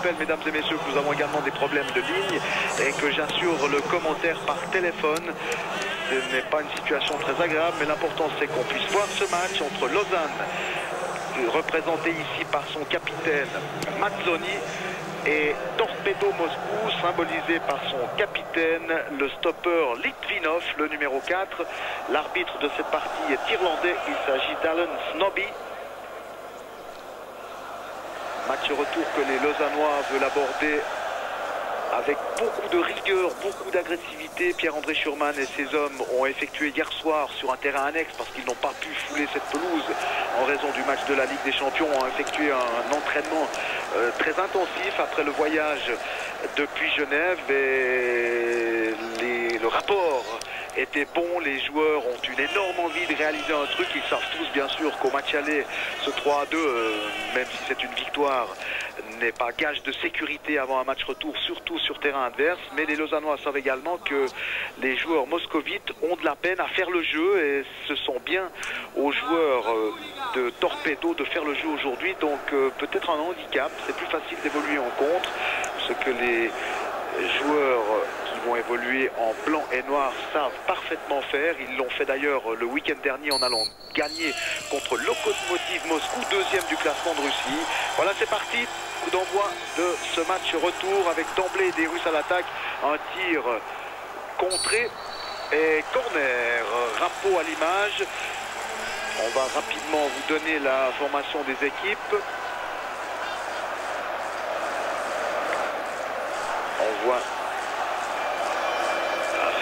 rappelle, mesdames et messieurs, que nous avons également des problèmes de ligne et que j'assure le commentaire par téléphone. Ce n'est pas une situation très agréable, mais l'important c'est qu'on puisse voir ce match entre Lausanne, représenté ici par son capitaine Mazzoni, et Torpedo Moscou, symbolisé par son capitaine, le stopper Litvinov, le numéro 4. L'arbitre de cette partie est irlandais, il s'agit d'Alan Snobby. Match retour que les Lausannois veulent aborder avec beaucoup de rigueur, beaucoup d'agressivité. Pierre-André Schurman et ses hommes ont effectué hier soir sur un terrain annexe, parce qu'ils n'ont pas pu fouler cette pelouse en raison du match de la Ligue des Champions, ont effectué un entraînement très intensif après le voyage depuis Genève, et le rapport était bon. Les joueurs ont une énorme envie de réaliser un truc. Ils savent tous bien sûr qu'au match aller, ce 3-2, même si c'est une victoire, n'est pas gage de sécurité avant un match retour, surtout sur terrain adverse. Mais les Lausannois savent également que les joueurs moscovites ont de la peine à faire le jeu, et ce sont bien aux joueurs de Torpedo de faire le jeu aujourd'hui. Donc peut-être un handicap, c'est plus facile d'évoluer en contre, ce que les joueurs qui vont évoluer en blanc et noir savent parfaitement faire. Ils l'ont fait d'ailleurs le week-end dernier en allant gagner contre Lokomotiv Moscou, deuxième du classement de Russie. Voilà, c'est parti. Coup d'envoi de ce match retour avec d'emblée des Russes à l'attaque. Un tir contré et corner. Rappo à l'image. On va rapidement vous donner la formation des équipes. On voit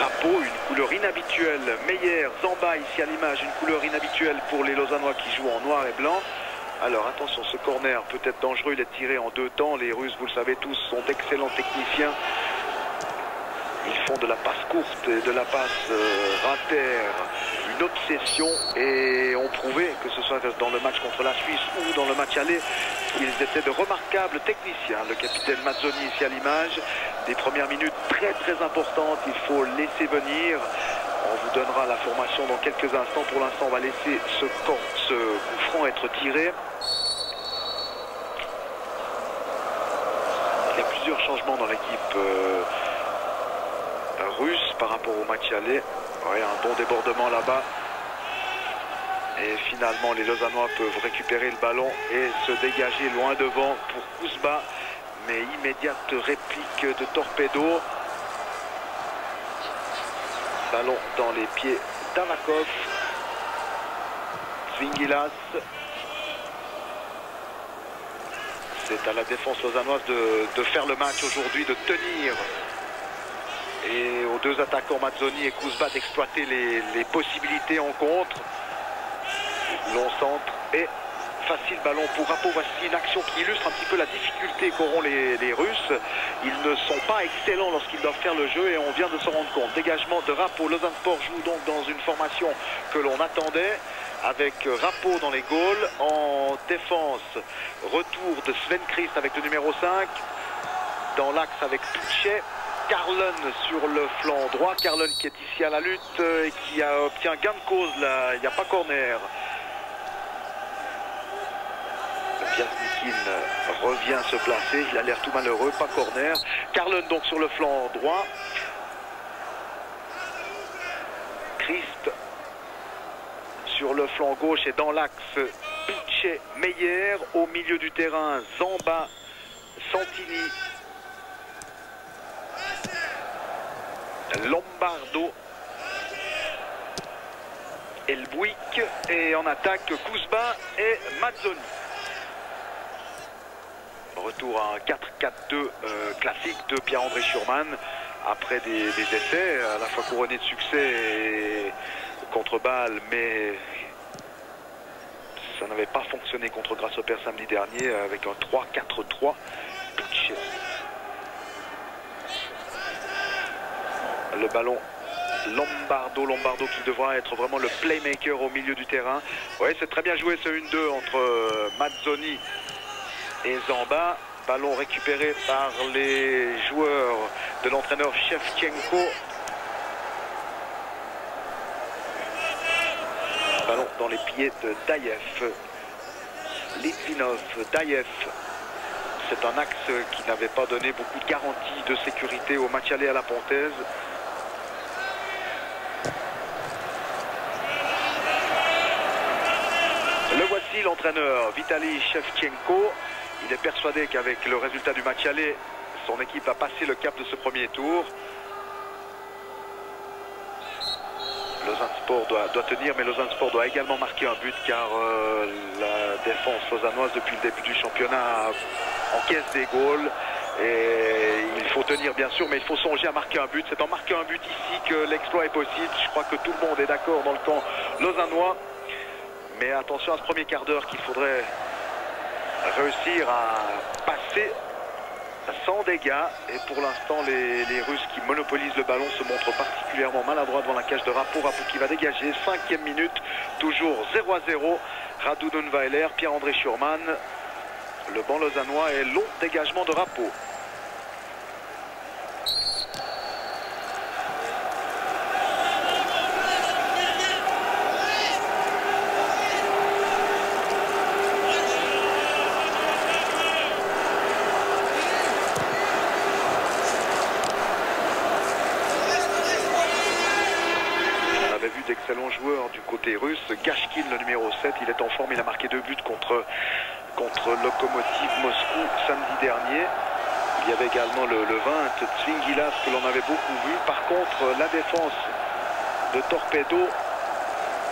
Rappo, une couleur inhabituelle. Meyer, Zamba ici à l'image, une couleur inhabituelle pour les Lausannois qui jouent en noir et blanc. Alors attention, ce corner peut être dangereux, il est tiré en deux temps. Les Russes, vous le savez tous, sont d'excellents techniciens. Ils font de la passe courte et de la passe rater une obsession, et ont prouvé, que ce soit dans le match contre la Suisse ou dans le match aller, qu'ils étaient de remarquables techniciens. Le capitaine Mazzoni ici à l'image. Des premières minutes très importantes, il faut laisser venir. On vous donnera la formation dans quelques instants. Pour l'instant, on va laisser ce coup franc être tiré. Il y a plusieurs changements dans l'équipe russe par rapport au match aller. Ouais, un bon débordement là-bas. Et finalement, les Lausannois peuvent récupérer le ballon et se dégager loin devant pour Kouzba. Mais immédiate réplique de Torpedo. Ballon dans les pieds d'Avakov. Svingilas. C'est à la défense lausannoise de faire le match aujourd'hui, de tenir. Et aux deux attaquants Mazzoni et Kouzba d'exploiter les possibilités en contre. Long centre et facile ballon pour Rappo. Voici une action qui illustre un petit peu la difficulté qu'auront les Russes. Ils ne sont pas excellents lorsqu'ils doivent faire le jeu, et on vient de s'en rendre compte. Dégagement de Rappo. Lausanne Sport joue donc dans une formation que l'on attendait, avec Rappo dans les goals. En défense, retour de Sven Christ avec le numéro 5. Dans l'axe avec Tuchet. Carlon sur le flanc droit. Carlon qui est ici à la lutte et qui obtient gain de cause là. Il n'y a pas corner. Piasnikin revient se placer. Il a l'air tout malheureux. Pas corner. Carlon donc sur le flanc droit. Christ sur le flanc gauche, et dans l'axe Tuchet, Meyer. Au milieu du terrain, Zamba, Santini, Lombardo, Elbuik, et en attaque Kouzba et Mazzoni. Retour à un 4-4-2 classique de Pierre-André Schurman après des essais à la fois couronnés de succès et contre Bâle, mais ça n'avait pas fonctionné contre Grasshopper samedi dernier avec un 3-4-3. Le ballon, Lombardo qui devra être vraiment le playmaker au milieu du terrain. Oui, c'est très bien joué ce 1-2 entre Mazzoni et Zamba. Ballon récupéré par les joueurs de l'entraîneur Shevchenko. Ballon dans les pieds de Dayev. Litvinov, Dayev C'est un axe qui n'avait pas donné beaucoup de garanties de sécurité au match aller à la Pontaise. Le voici, l'entraîneur Vitaly Shevchenko. Il est persuadé qu'avec le résultat du match aller, son équipe a passé le cap de ce premier tour. Lausanne-Sport doit tenir, mais Lausanne-Sport doit également marquer un but car la défense lausannoise depuis le début du championnat encaisse des goals. Et il faut tenir bien sûr, mais il faut songer à marquer un but. C'est en marquant un but ici que l'exploit est possible. Je crois que tout le monde est d'accord dans le camp lausannois. Mais attention à ce premier quart d'heure qu'il faudrait réussir à passer sans dégâts. Et pour l'instant, les Russes qui monopolisent le ballon se montrent particulièrement maladroits devant la cage de Rapo. Rapo qui va dégager. 5e minute, toujours 0-0. Radu Dunweiler, Pierre-André Schurman. Le banc lausannois et long dégagement de Rapo. D'excellents joueurs du côté russe. Gashkin, le numéro 7, il est en forme, il a marqué 2 buts contre Lokomotiv Moscou samedi dernier. Il y avait également le 20, Tsingilas, que l'on avait beaucoup vu. Par contre, la défense de Torpedo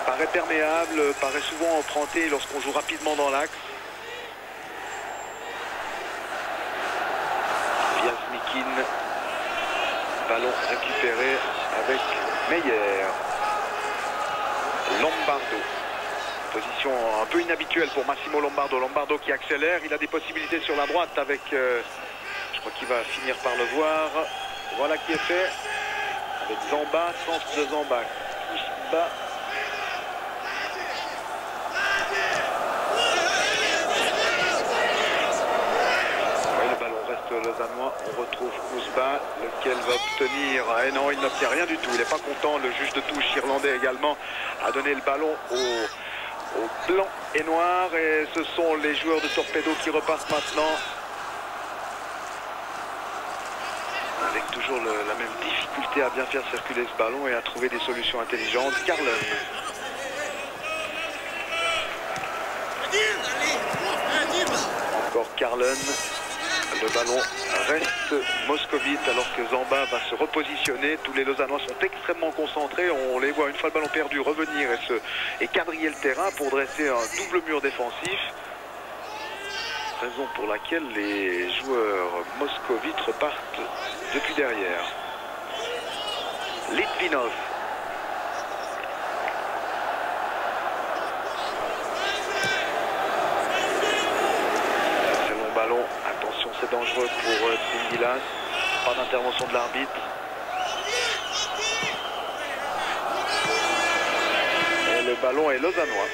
paraît perméable, paraît souvent empruntée lorsqu'on joue rapidement dans l'axe. Viasnikin, ballon récupéré avec Meyer. Lombardo, position un peu inhabituelle pour Massimo Lombardo. Lombardo qui accélère, il a des possibilités sur la droite avec, je crois qu'il va finir par le voir. Voilà qui est fait, avec Zamba, centre de Zamba, Kousba. Oui, le ballon reste lausannois, on retrouve Kousba, lequel va obtenir, et non, il n'obtient rien du tout, il n'est pas content, le juge de touche irlandais également a donné le ballon au blanc et noir, et ce sont les joueurs de Torpedo qui repartent maintenant avec toujours la même difficulté à bien faire circuler ce ballon et à trouver des solutions intelligentes. Carlen. Encore Carlen. Le ballon reste moscovite alors que Zamba va se repositionner. Tous les Lausannois sont extrêmement concentrés. On les voit une fois le ballon perdu revenir et quadriller le terrain pour dresser un double mur défensif. Raison pour laquelle les joueurs moscovites repartent depuis derrière. Litvinov. C'est long ballon. Attention, c'est dangereux pour Tsingilas. Pas d'intervention de l'arbitre. Et le ballon est lausannois.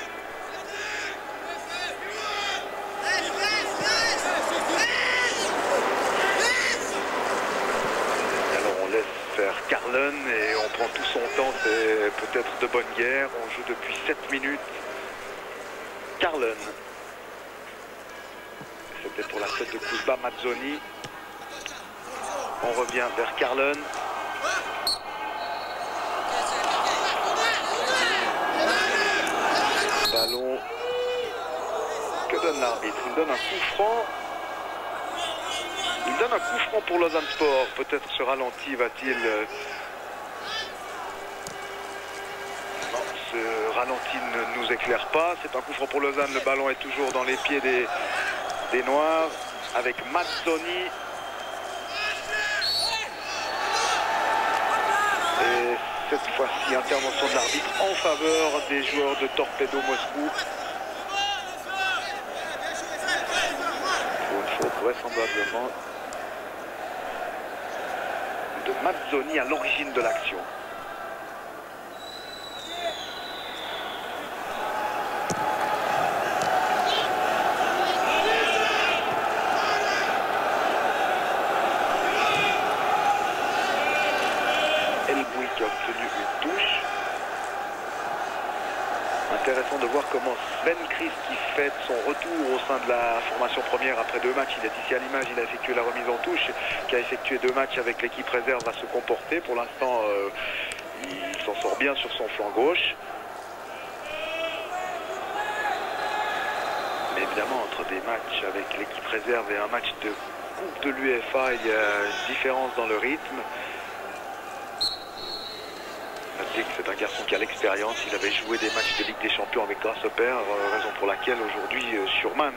Faire Carlen et on prend tout son temps, c'est peut-être de bonne guerre. On joue depuis 7 minutes. Carlen. C'était pour la tête de Kouzba, Mazzoni. On revient vers Carlen. Ballon. Que donne l'arbitre? Il donne un coup franc. Il donne un coup franc pour Lausanne Sport. Peut-être ce ralenti va-t-il... Non, ce ralenti ne nous éclaire pas. C'est un coup franc pour Lausanne. Le ballon est toujours dans les pieds des Noirs. Avec Mazzoni. Et cette fois-ci, intervention de l'arbitre en faveur des joueurs de Torpedo Moscou. Pour une faute vraisemblablement de Mazzoni à l'origine de l'action. Elboui qui a obtenu une touche. Intéressant de voir comment Ben Christ qui fête son retour au sein de la formation première après 2 matchs. Il est ici à l'image, il a effectué la remise en touche, qui a effectué 2 matchs avec l'équipe réserve, va se comporter. Pour l'instant, il s'en sort bien sur son flanc gauche. Mais évidemment, entre des matchs avec l'équipe réserve et un match de Coupe de l'UEFA, il y a une différence dans le rythme. C'est un garçon qui a l'expérience, il avait joué des matchs de Ligue des Champions avec Grasshopper, raison pour laquelle aujourd'hui Schurman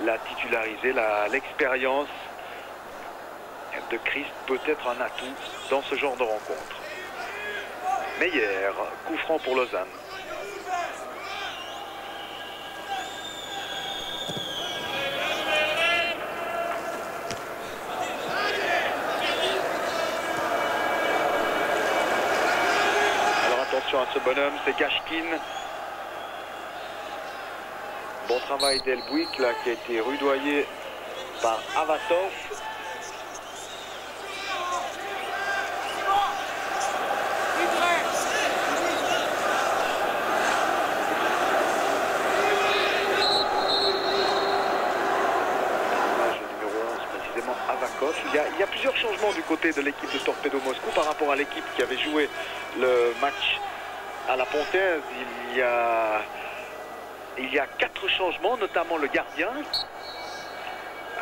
l'a titularisé. L'expérience de Christ peut être un atout dans ce genre de rencontre. Meyer, coup franc pour Lausanne. Attention à ce bonhomme, c'est Gashkin. Bon travail d'Elbouik là qui a été rudoyé par Avatov. Il y a plusieurs changements du côté de l'équipe de Torpedo Moscou par rapport à l'équipe qui avait joué le match à la Pontaise. Il y a 4 changements, notamment le gardien.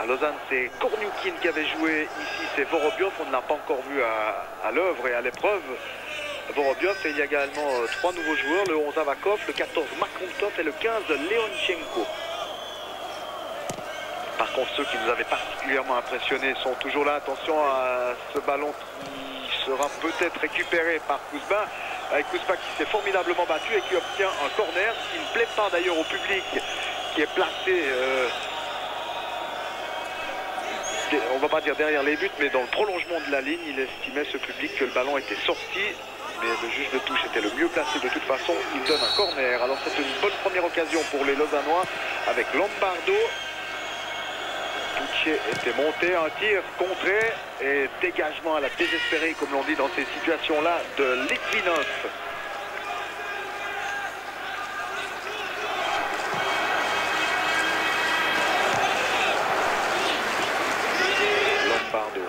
À Lausanne, c'est Korniukin qui avait joué. Ici, c'est Vorobiov. On ne l'a pas encore vu à l'œuvre et à l'épreuve. Vorobiov, et il y a également 3 nouveaux joueurs, le 11 Avakov, le 14 Makhmoutov et le 15 Leonchenko. Par contre, ceux qui nous avaient particulièrement impressionnés sont toujours là. Attention à ce ballon qui sera peut-être récupéré par Kouzba. Kouzba qui s'est formidablement battu et qui obtient un corner, ce qui ne plaît pas d'ailleurs au public qui est placé, on ne va pas dire derrière les buts, mais dans le prolongement de la ligne. Il estimait, ce public, que le ballon était sorti. Mais le juge de touche était le mieux placé de toute façon. Il donne un corner. Alors c'est une bonne première occasion pour les Lausannois avec Lombardo. Tucci était monté, un tir contré et dégagement à la désespérée, comme l'on dit dans ces situations-là, de Litvinov. Lombardo.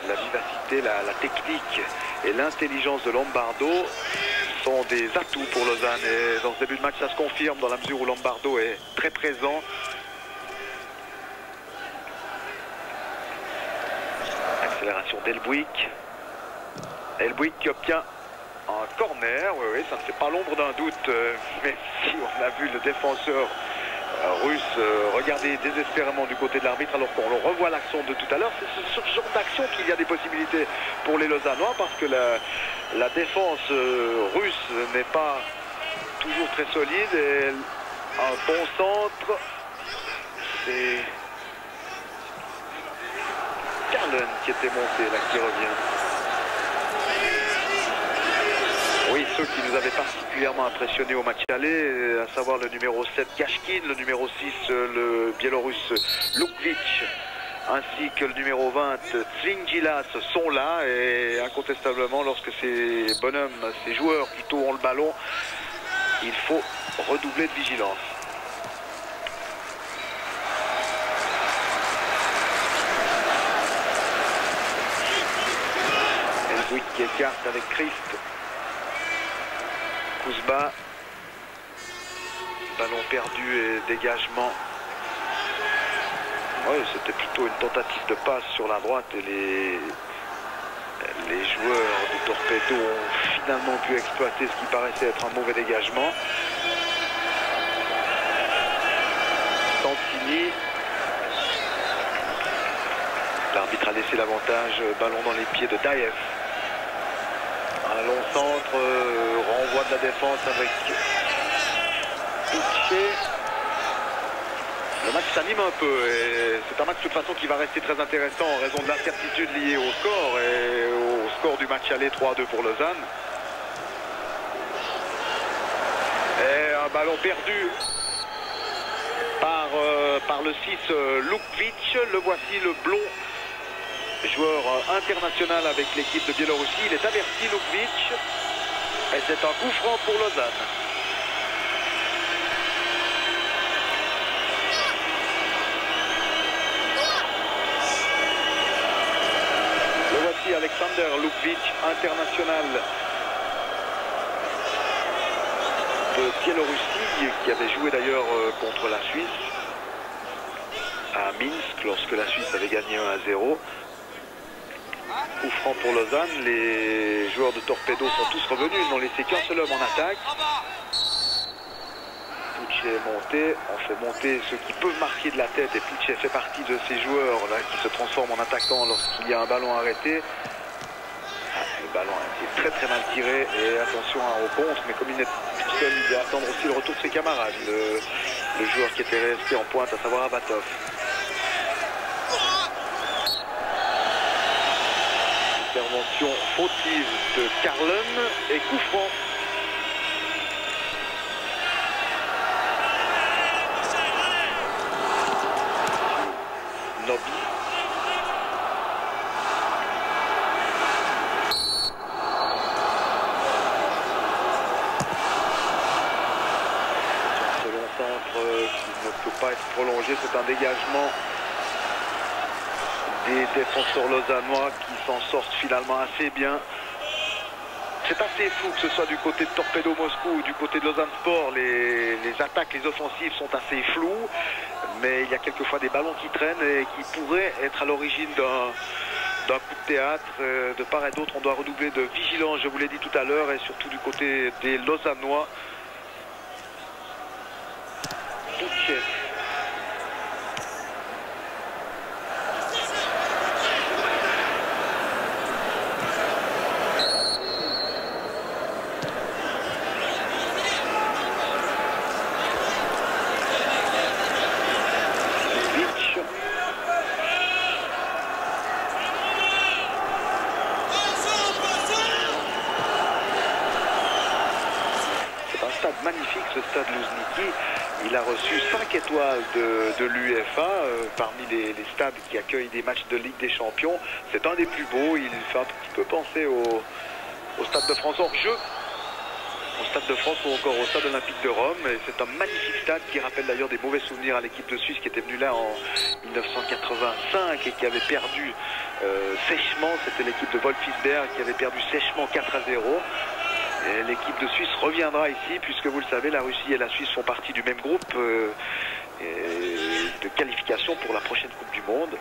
La vivacité, la technique et l'intelligence de Lombardo sont des atouts pour Lausanne. Et dans ce début de match, ça se confirme dans la mesure où Lombardo est très présent. Accélération d'Elbouik. Elbouik qui obtient un corner. Oui, ça ne fait pas l'ombre d'un doute. Mais si on a vu le défenseur russe regarder désespérément du côté de l'arbitre alors qu'on le revoit l'action de tout à l'heure, c'est sur ce genre d'action qu'il y a des possibilités pour les Lausannois, parce que la défense russe n'est pas toujours très solide. Et un bon centre, c'est Carlen qui était monté là, qui revient. Oui, ceux qui nous avaient particulièrement impressionnés au match aller, à savoir le numéro 7 Gashkin, le numéro 6 le biélorusse Lukvich, ainsi que le numéro 20 Tsvingilas sont là. Et incontestablement, lorsque ces bonhommes, ces joueurs plutôt ont le ballon, il faut redoubler de vigilance. Elbouik qui écarte avec Christ. Kouzba, ballon perdu et dégagement. Oui, c'était plutôt une tentative de passe sur la droite et les joueurs de Torpedo ont finalement pu exploiter ce qui paraissait être un mauvais dégagement. Santini. L'arbitre a laissé l'avantage, ballon dans les pieds de Daev. Un long centre, renvoi de la défense avec Tucci. Le match s'anime un peu et c'est un match de toute façon qui va rester très intéressant en raison de l'incertitude liée au score et au score du match aller 3-2 pour Lausanne. Et un ballon perdu par le 6 Lukvich. Le voici, le blond, joueur international avec l'équipe de Biélorussie. Il est averti, Lukvich, et c'est un coup franc pour Lausanne. Alexander Lukvic, international de Biélorussie, qui avait joué d'ailleurs contre la Suisse à Minsk lorsque la Suisse avait gagné 1-0. Coup franc pour Lausanne, les joueurs de Torpedo sont tous revenus, ils n'ont laissé qu'un seul homme en attaque. Pucci est monté, on fait monter ceux qui peuvent marquer de la tête et Pucci fait partie de ces joueurs là, qui se transforment en attaquant lorsqu'il y a un ballon arrêté. Le ballon a été très mal tiré et attention au contre, mais comme il n'est tout seul, il doit attendre aussi le retour de ses camarades, le joueur qui était resté en pointe, à savoir Avatov. Intervention fautive de Carlen et coup franc. Nobby. Ce long centre qui ne peut pas être prolongé, c'est un dégagement des défenseurs lausannois qui s'en sortent finalement assez bien. C'est assez fou que ce soit du côté de Torpedo Moscou ou du côté de Lausanne Sport. Les attaques, les offensives sont assez floues, mais il y a quelquefois des ballons qui traînent et qui pourraient être à l'origine d'un coup de théâtre. De part et d'autre, on doit redoubler de vigilance, je vous l'ai dit tout à l'heure, et surtout du côté des Lausannois. Pucci. Magnifique ce stade Luzhniki, il a reçu 5 étoiles de l'UEFA parmi les stades qui accueillent des matchs de Ligue des Champions. C'est un des plus beaux, il fait un petit peu penser au Stade de France hors jeu, au Stade de France ou encore au Stade Olympique de Rome. Et c'est un magnifique stade qui rappelle d'ailleurs des mauvais souvenirs à l'équipe de Suisse qui était venue là en 1985 et qui avait perdu sèchement, c'était l'équipe de Wolfisberg qui avait perdu sèchement 4-0. Et l'équipe de Suisse reviendra ici, puisque vous le savez, la Russie et la Suisse font partie du même groupe de qualification pour la prochaine Coupe du Monde.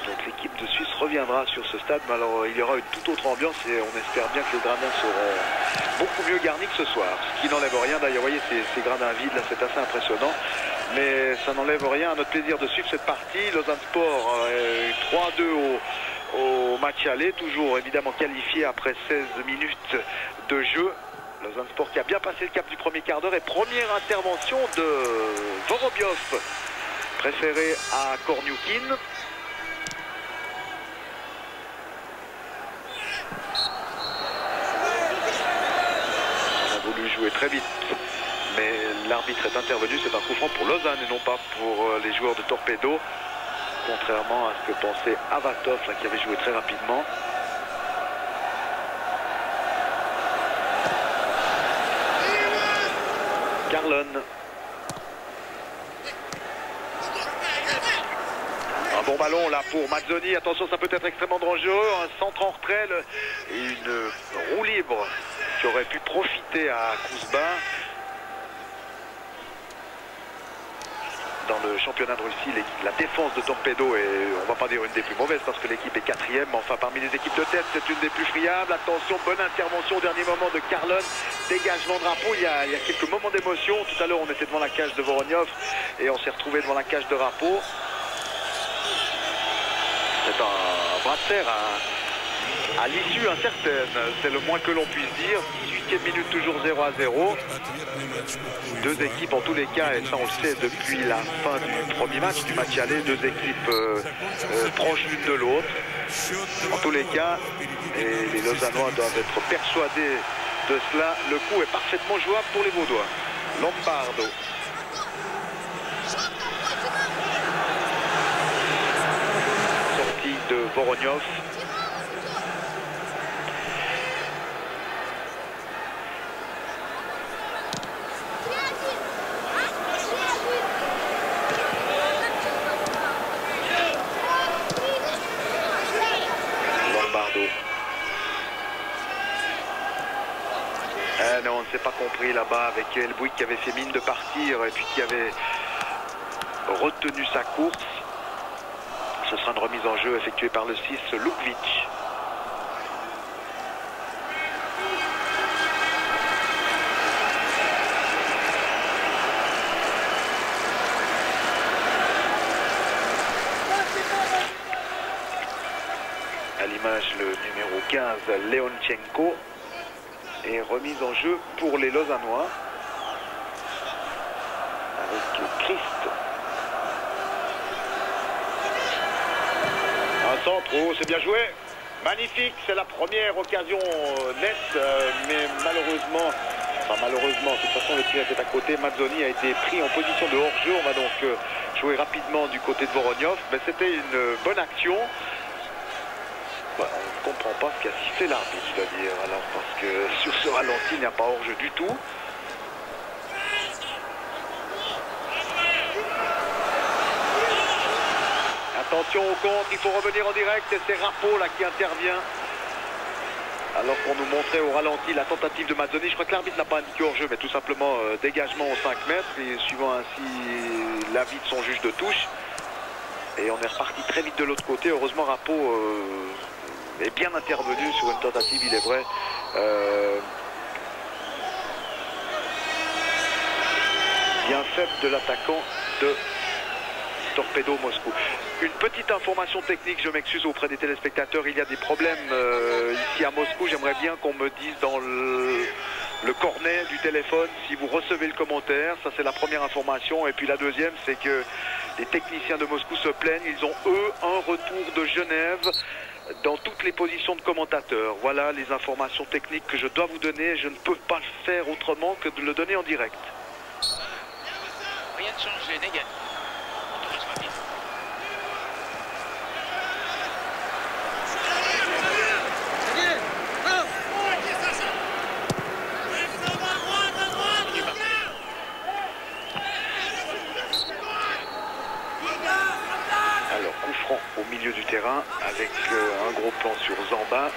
Donc l'équipe de Suisse reviendra sur ce stade, mais alors il y aura une toute autre ambiance et on espère bien que les gradins seront beaucoup mieux garnis que ce soir. Ce qui n'enlève rien, d'ailleurs, vous voyez ces gradins vides, là c'est assez impressionnant. Mais ça n'enlève rien à notre plaisir de suivre cette partie. Lausanne Sport 3-2 au match aller, toujours évidemment qualifié après 16 minutes de jeu. Lausanne Sport qui a bien passé le cap du premier quart d'heure et première intervention de Vorobiov, préféré à Korniukin. On a voulu jouer très vite, mais l'arbitre est intervenu, c'est un coup franc pour Lausanne et non pas pour les joueurs de Torpedo. Contrairement à ce que pensait Avatov, là, qui avait joué très rapidement. Carlen. Un bon ballon là pour Mazzoni. Attention, ça peut être extrêmement dangereux. Un centre en retrait et une roue libre qui aurait pu profiter à Kuzba. Dans le championnat de Russie, la défense de Torpedo est, on va pas dire une des plus mauvaises parce que l'équipe est 4e, mais enfin parmi les équipes de tête, c'est une des plus friables. Attention, bonne intervention au dernier moment de Carlen, dégagement de Rapo, il y a quelques moments d'émotion. Tout à l'heure, on était devant la cage de Voroniov et on s'est retrouvé devant la cage de Rapo. C'est un bras de fer à l'issue incertaine, c'est le moins que l'on puisse dire. 18e minute, toujours 0-0. Deux équipes en tous les cas, et ça on le sait depuis la fin du premier match, du match aller, deux équipes proches l'une de l'autre. En tous les cas, et les Lausannois doivent être persuadés de cela. Le coup est parfaitement jouable pour les Vaudois. Lombardo. Sortie de Voroniov. Lombardo. on ne s'est pas compris là-bas avec El Bouik qui avait fait mine de partir et puis qui avait retenu sa course. Ce sera une remise en jeu effectuée par le 6 Lukvic. À l'image le numéro 15 Leonchenko. Et remise en jeu pour les Lausannois. Avec Christ. Un centre, oh, c'est bien joué. Magnifique, c'est la première occasion nette, mais malheureusement, de toute façon le tir était à côté. Mazzoni a été pris en position de hors-jeu. On va donc jouer rapidement du côté de Voroniov. Mais c'était une bonne action. On ne comprend pas ce qu'a sifflé l'arbitre, je dois dire. Alors, parce que sur ce ralenti, il n'y a pas hors-jeu du tout. Attention au contre, il faut revenir en direct et c'est Rapo là qui intervient. Alors qu'on nous montrait au ralenti la tentative de Mazzoni. Je crois que l'arbitre n'a pas indiqué hors-jeu, mais tout simplement dégagement aux 5 mètres. Et suivant ainsi l'avis de son juge de touche. Et on est reparti très vite de l'autre côté. Heureusement, Rapo est bien intervenu sur une tentative, il est vrai. Bien faible de l'attaquant de Torpedo Moscou. Une petite information technique, je m'excuse auprès des téléspectateurs, il y a des problèmes ici à Moscou. J'aimerais bien qu'on me dise dans le cornet du téléphone si vous recevez le commentaire. Ça, c'est la première information. Et puis la deuxième, c'est que les techniciens de Moscou se plaignent. Ils ont, eux, un retour de Genève dans toutes les positions de commentateurs. Voilà les informations techniques que je dois vous donner. Je ne peux pas le faire autrement que de le donner en direct. Rien de changé, négatif. Au milieu du terrain avec un gros plan sur Zamba.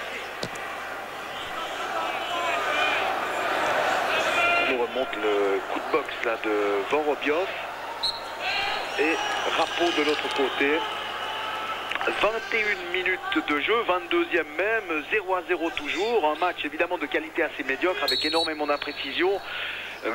On nous remonte le coup de boxe là de Vorobiov et Rapo de l'autre côté. 21 minutes de jeu, 22e même, 0-0 toujours. Un match évidemment de qualité assez médiocre avec énormément d'imprécision.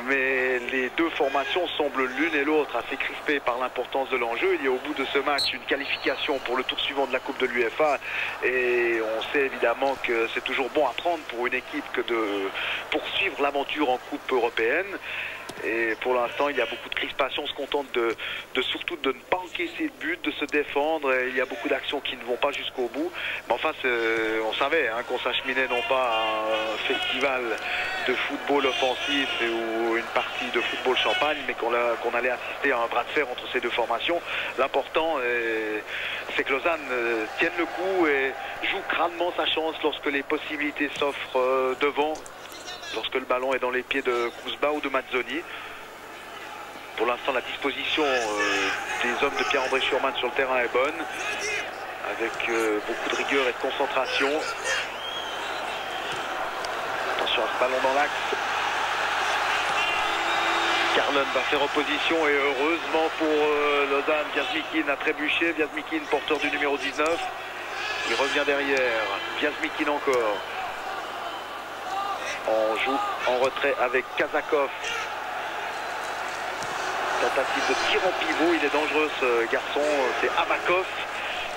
Mais les deux formations semblent l'une et l'autre assez crispées par l'importance de l'enjeu. Il y a au bout de ce match une qualification pour le tour suivant de la Coupe de l'UEFA. Et on sait évidemment que c'est toujours bon à prendre pour une équipe que de poursuivre l'aventure en Coupe européenne. Et pour l'instant, il y a beaucoup de crispation. On se contente surtout de ne pas encaisser de but, de se défendre. Et il y a beaucoup d'actions qui ne vont pas jusqu'au bout. Mais enfin, on savait qu'on s'acheminait non pas à un festival de football offensif ou une partie de football champagne, mais qu'on allait assister à un bras de fer entre ces deux formations. L'important, c'est que Lausanne tienne le coup et joue crânement sa chance lorsque les possibilités s'offrent devant. Lorsque le ballon est dans les pieds de Kuzba ou de Mazzoni. Pour l'instant, la disposition des hommes de Pierre-André Schurman sur le terrain est bonne, avec beaucoup de rigueur et de concentration. Attention à ce ballon dans l'axe. Carlon va faire opposition et heureusement pour Lausanne, Viazmikin a trébuché. Viazmikin, porteur du numéro 19. Il revient derrière. Viazmikin encore. On joue en retrait avec Kazakov. Tentative de tir en pivot, il est dangereux ce garçon, c'est Abakov.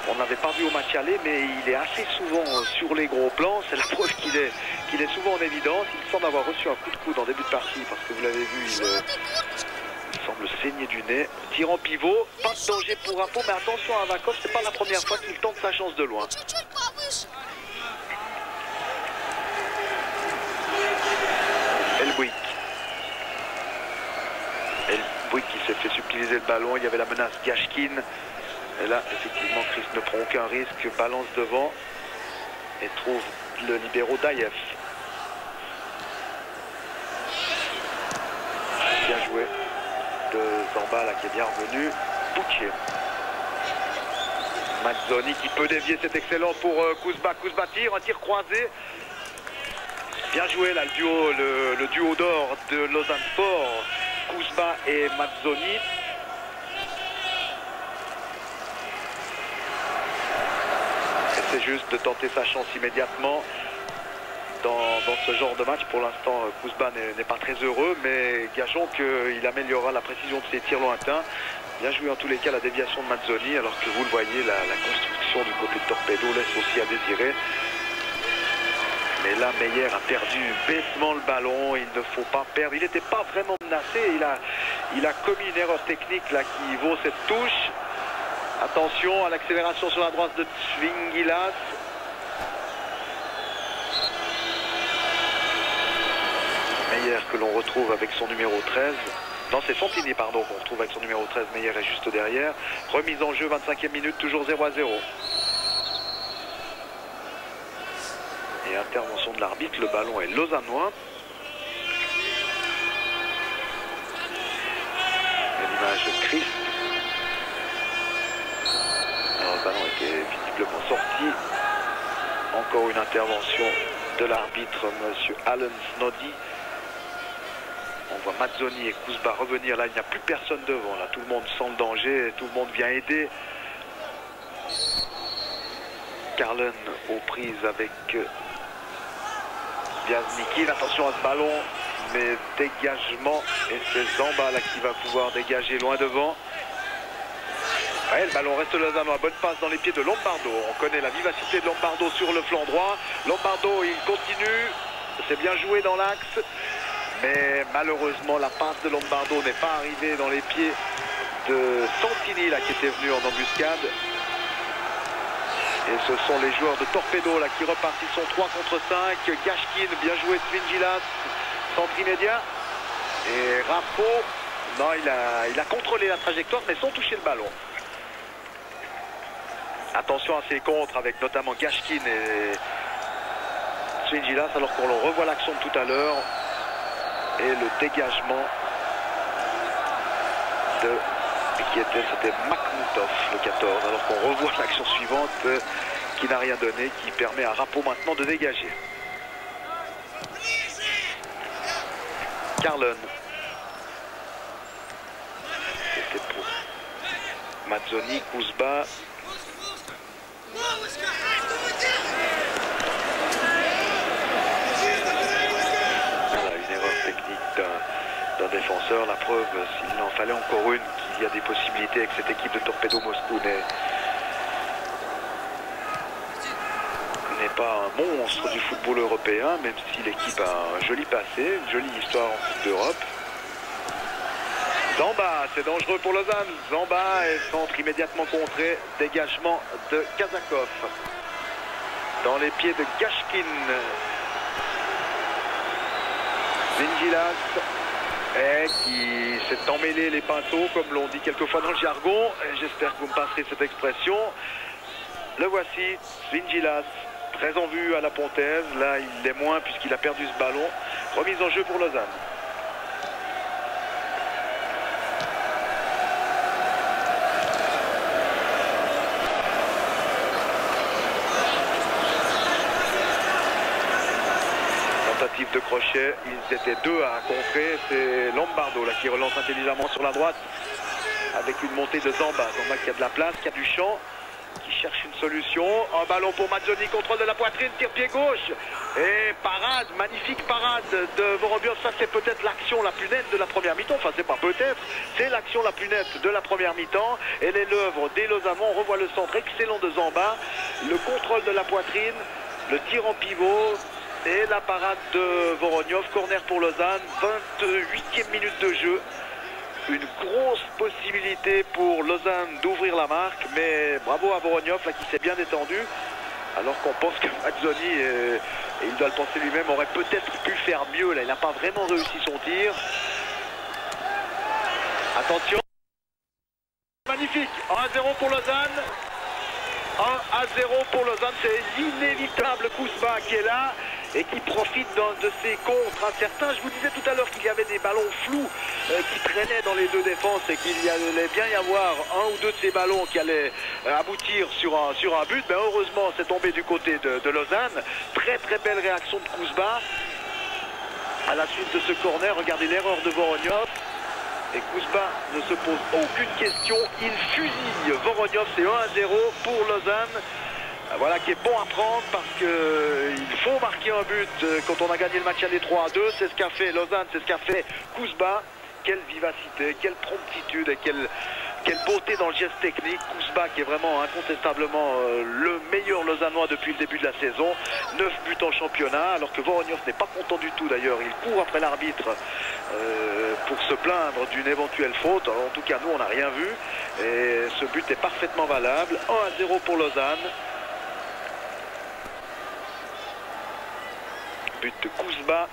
On ne l'avait pas vu au match aller, mais il est assez souvent sur les gros plans. C'est la preuve qu'il est souvent en évidence. Il semble avoir reçu un coup de coude en début de partie, parce que vous l'avez vu, il semble saigner du nez. Tir en pivot, pas de danger pour Rapo, mais attention à Abakov, c'est pas la première fois qu'il tente sa chance de loin. El Bouik. El Bouik qui s'est fait subtiliser le ballon. Il y avait la menace Gashkin. Et là, effectivement, Chris ne prend aucun risque. Balance devant. Et trouve le libéro Daïev. Bien joué de Zamba là qui est bien revenu. Boutier. Mazzoni qui peut dévier, c'est excellent pour Kuzba. Kuzba tire, un tir croisé. Bien joué là, le duo d'or de Lausanne Sport, Kouzba et Mazzoni. C'est juste de tenter sa chance immédiatement dans ce genre de match. Pour l'instant, Kouzba n'est pas très heureux, mais gageons qu'il améliorera la précision de ses tirs lointains. Bien joué en tous les cas la déviation de Mazzoni, alors que vous le voyez, la construction du côté de Torpedo laisse aussi à désirer. Mais là, Meyer a perdu bêtement le ballon, il ne faut pas perdre. Il n'était pas vraiment menacé, il a commis une erreur technique là qui vaut cette touche. Attention à l'accélération sur la droite de Svingilas. Meyer que l'on retrouve avec son numéro 13. Non, c'est Santini, pardon, qu'on retrouve avec son numéro 13. Meyer est juste derrière. Remise en jeu, 25e minute, toujours 0-0. Et intervention de l'arbitre, le ballon est lausannois. Et l'image de Christ. Alors le ballon était visiblement sorti. Encore une intervention de l'arbitre, monsieur Alan Snoddy. On voit Mazzoni et Kouzba revenir. Là, il n'y a plus personne devant. Là, tout le monde sent le danger et tout le monde vient aider. Carlen aux prises avec Biaznikin. Attention à ce ballon, mais dégagement. Et c'est Zamba là qui va pouvoir dégager loin devant. Ouais, le ballon reste lausannois. Bonne passe dans les pieds de Lombardo. On connaît la vivacité de Lombardo sur le flanc droit. Lombardo, il continue. C'est bien joué dans l'axe. Mais malheureusement, la passe de Lombardo n'est pas arrivée dans les pieds de Santini là, qui était venu en embuscade. Et ce sont les joueurs de Torpedo là, qui repartent. Ils sont 3 contre 5. Gashkin, bien joué Svingilas, centre immédiat. Et Raffo, non, il a contrôlé la trajectoire, mais sans toucher le ballon. Attention à ces contres avec notamment Gashkin et Svingilas, alors qu'on revoit l'action de tout à l'heure. Et le dégagement c'était Makhmoutov, le 14, alors qu'on revoit l'action suivante qui n'a rien donné, qui permet à Rapo maintenant de dégager. Carlen. C'était pour Mazzoni, Kouzba. D'un défenseur, la preuve, s'il en fallait encore une, qu'il y a des possibilités avec cette équipe de Torpedo Moscou n'est pas un monstre du football européen, même si l'équipe a un joli passé, une jolie histoire en Coupe d'Europe. Zamba, c'est dangereux pour Lausanne. Zamba est centre immédiatement contré, dégagement de Kazakov. Dans les pieds de Gashkin. Svingilas. Et qui s'est emmêlé les pinceaux, comme l'on dit quelquefois dans le jargon. J'espère que vous me passerez cette expression. Le voici, Svingilas, très en vue à la Pontaise. Là, il l'est moins puisqu'il a perdu ce ballon. Remise en jeu pour Lausanne. De crochet, ils étaient 2 à contrer. C'est Lombardo là qui relance intelligemment sur la droite avec une montée de Zamba. Zamba qui a de la place, qui a du champ, qui cherche une solution. Un ballon pour Mazzoni, contrôle de la poitrine, tire pied gauche et parade, magnifique parade de Vorobiov. Ça c'est peut-être l'action la plus nette de la première mi-temps. Enfin c'est pas peut-être, c'est l'action la plus nette de la première mi-temps. Elle est l'œuvre des Lausannois. On revoit le centre excellent de Zamba, le contrôle de la poitrine, le tir en pivot. Et la parade de Voroniov, corner pour Lausanne, 28e minute de jeu. Une grosse possibilité pour Lausanne d'ouvrir la marque, mais bravo à Voroniov là, qui s'est bien détendu. Alors qu'on pense que Mazzoni, et il doit le penser lui-même, aurait peut-être pu faire mieux. Là, il n'a pas vraiment réussi son tir. Attention. Magnifique, 1-0 pour Lausanne. 1-0 pour Lausanne, c'est l'inévitable Kouzba qui est là et qui profite de ses contres incertains. Je vous disais tout à l'heure qu'il y avait des ballons flous qui traînaient dans les deux défenses et qu'il allait bien y avoir un ou deux de ces ballons qui allaient aboutir sur un but. Mais heureusement, c'est tombé du côté de Lausanne. Très très belle réaction de Kouzba. à la suite de ce corner. Regardez l'erreur de Voronyov. Et Kouzba ne se pose aucune question. Il fusille Voronyov. C'est 1-0 pour Lausanne. Voilà qui est bon à prendre parce qu'il faut marquer un but quand on a gagné le match aller 3-2. C'est ce qu'a fait Lausanne, c'est ce qu'a fait Kouzba. Quelle vivacité, quelle promptitude et quelle beauté dans le geste technique. Kouzba qui est vraiment incontestablement le meilleur Lausannois depuis le début de la saison. 9 buts en championnat, alors que Voronyov n'est pas content du tout d'ailleurs. Il court après l'arbitre pour se plaindre d'une éventuelle faute. Alors, en tout cas, nous, on n'a rien vu. Et ce but est parfaitement valable. 1-0 pour Lausanne. But de Kouzba.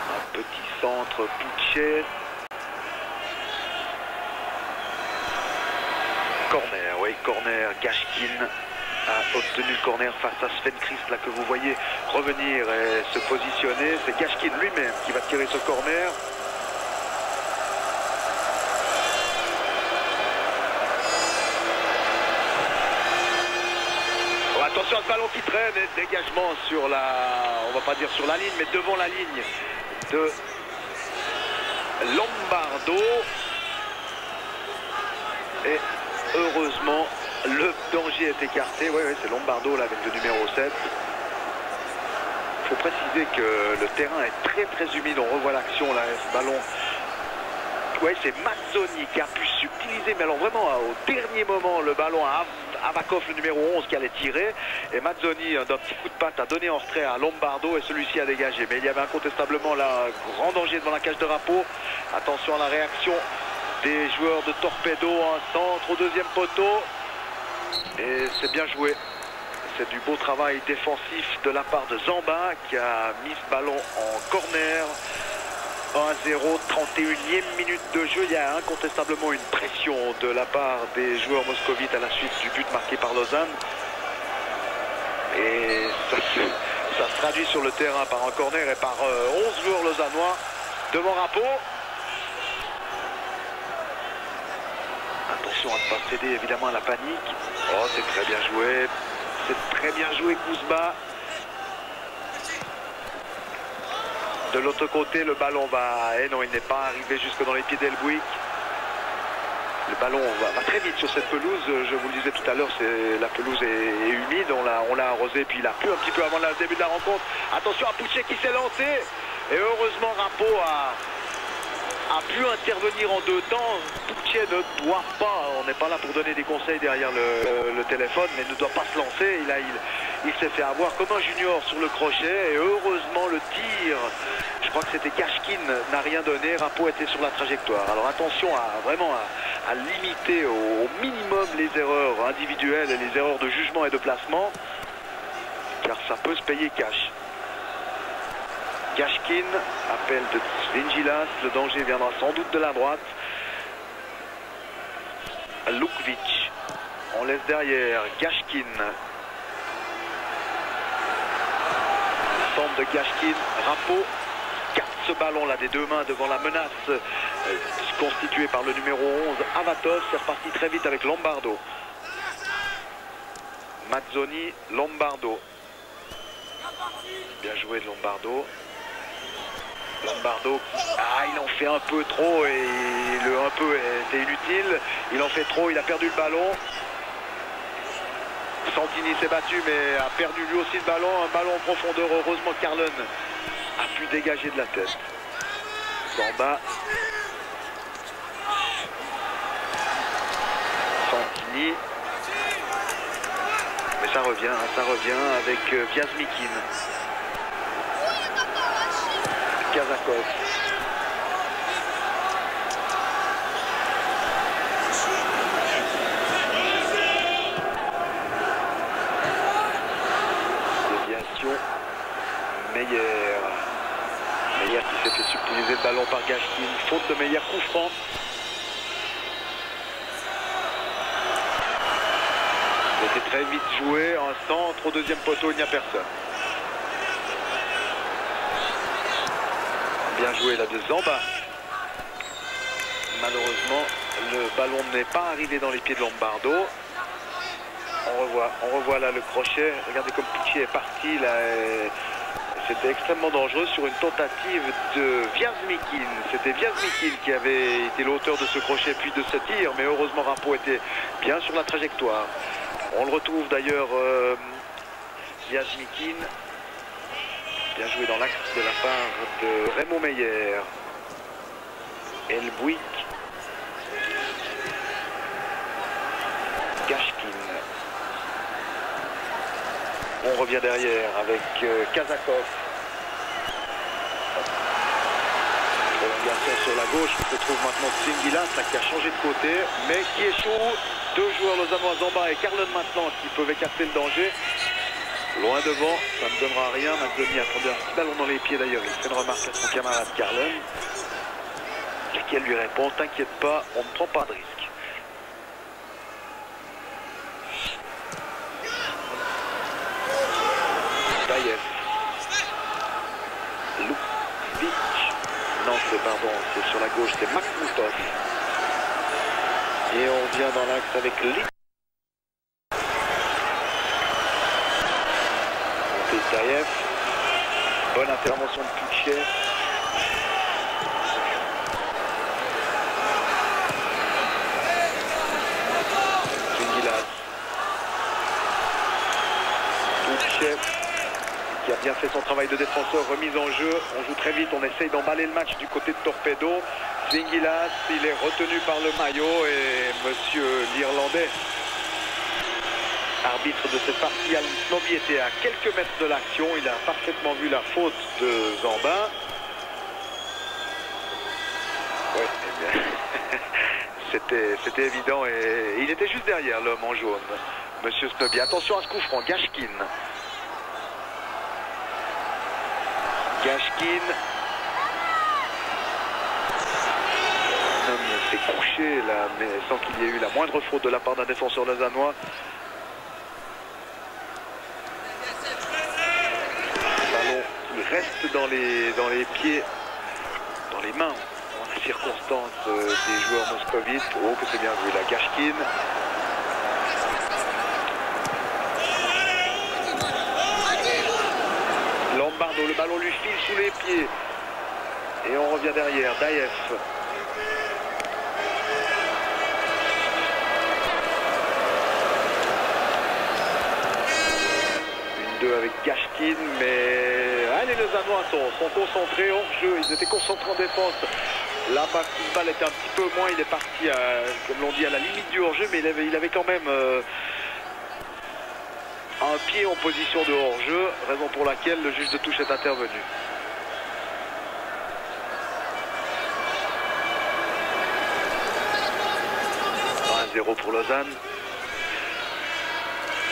Un petit centre Pouchet. Corner, oui, corner. Gashkin a obtenu le corner face à Sven Christ, là que vous voyez revenir et se positionner. C'est Gashkin lui-même qui va tirer ce corner. Attention à ce ballon qui traîne et dégagement sur la, on va pas dire sur la ligne, mais devant la ligne de Lombardo. Et heureusement, le danger est écarté. Oui, c'est Lombardo là avec le numéro 7. Il faut préciser que le terrain est très humide. On revoit l'action là, ce ballon. Oui, c'est Mazzoni qui a pu subtiliser, mais alors vraiment au dernier moment, le ballon à Avakov, le numéro 11, qui allait tirer. Et Mazzoni, d'un petit coup de patte, a donné en retrait à Lombardo et celui-ci a dégagé. Mais il y avait incontestablement là un grand danger devant la cage de Rapeau. Attention à la réaction des joueurs de Torpedo. Un centre au deuxième poteau. Et c'est bien joué. C'est du beau travail défensif de la part de Zamba qui a mis ce ballon en corner. 1-0, 31e minute de jeu. Il y a incontestablement une pression de la part des joueurs moscovites à la suite du but marqué par Lausanne. Et ça se traduit sur le terrain par un corner et par 11 joueurs lausannois devant Rapeau. Attention à ne pas céder évidemment à la panique. Oh, c'est très bien joué. C'est très bien joué Kouzba. De l'autre côté, le ballon va... Eh non, il n'est pas arrivé jusque dans les pieds d'Elbouik. Le ballon va très vite sur cette pelouse. Je vous le disais tout à l'heure, la pelouse est humide. On l'a arrosé, puis il a plu un petit peu avant le début de la rencontre. Attention à Pouchet qui s'est lancé. Et heureusement, Rapeau a pu intervenir en deux temps. Pouchet ne doit pas, on n'est pas là pour donner des conseils derrière le téléphone, mais ne doit pas se lancer. Il s'est fait avoir comme un junior sur le crochet. Et heureusement, le tir, je crois que c'était Gashkin, n'a rien donné. Rapeau était sur la trajectoire. Alors attention à limiter au minimum les erreurs individuelles et les erreurs de jugement et de placement, car ça peut se payer cash. Gashkin, appel de Svingilas, le danger viendra sans doute de la droite. Lukvic, on laisse derrière Gashkin. Centre de Gashkin, Rapeau capte ce ballon là des deux mains devant la menace constituée par le numéro 11 Avatos. C'est reparti très vite avec Lombardo. Mazzoni, Lombardo. Bien joué de Lombardo. Lombardo, il en fait un peu trop et le un peu était inutile. Il en fait trop, il a perdu le ballon. Santini s'est battu mais a perdu lui aussi le ballon. Un ballon en profondeur, heureusement Carlen a pu dégager de la tête. Zamba. Santini. Mais ça revient avec Viazmikin. Kazakov. Déviation. Meyer qui s'est fait subtiliser le ballon par Gashkin. Faute de Meyer, coup franc. C'était très vite joué. Un centre au deuxième poteau, il n'y a personne. Bien joué là de Zamba. Malheureusement, le ballon n'est pas arrivé dans les pieds de Lombardo. On revoit là le crochet. Regardez comme Pucci est parti là. C'était extrêmement dangereux sur une tentative de Wierzmikin. C'était Wierzmikin qui avait été l'auteur de ce crochet puis de ce tir, mais heureusement Rapeau était bien sur la trajectoire. On le retrouve d'ailleurs, Wierzmikin. Bien joué dans l'axe de la part de Raymond Meyer. Elbouik. Gashkin. On revient derrière avec Kazakov. Prolongation sur la gauche, on se trouve maintenant Singilas qui a changé de côté, mais qui échoue. Deux joueurs lausannois, Zamba et Carlen maintenant, qui peuvent écarter le danger. Loin devant, ça ne donnera rien. Mazzoni a tendu un petit ballon dans les pieds d'ailleurs. Il fait une remarque à son camarade Carlen. Lequel lui répond, t'inquiète pas, on ne prend pas de risque. Daïev. Lukvic. Non, c'est sur la gauche, c'est Makhmoutov. Et on vient dans l'axe avec Lit. Daïev. Bonne intervention de Puchet. Qui a bien fait son travail de défenseur, remise en jeu. On joue très vite, on essaye d'emballer le match du côté de Torpedo. Singilas, il est retenu par le maillot et monsieur l'Irlandais, arbitre de cette partie, Al Snobi, était à quelques mètres de l'action. Il a parfaitement vu la faute de Zamba. Oui, eh bien, c'était évident et il était juste derrière l'homme en jaune. Monsieur Snobi, attention à ce coup franc, Gashkin. Gashkin. L'homme s'est couché là, mais sans qu'il y ait eu la moindre faute de la part d'un défenseur lausannois. Ballon qui reste dans les pieds, dans les mains, en la circonstance des joueurs moscovites. Oh, que c'est bien vu là, Gashkin. Lombardo, le ballon lui file sous les pieds. Et on revient derrière, Daïev. Une 2 avec Gashkin, mais les Lausannois sont concentrés hors jeu. Ils étaient concentrés en défense. Là, Basketball était un petit peu moins. Il est parti, comme l'on dit, à la limite du hors-jeu, mais il avait quand même un pied en position de hors-jeu, raison pour laquelle le juge de touche est intervenu. « 1-0 pour Lausanne.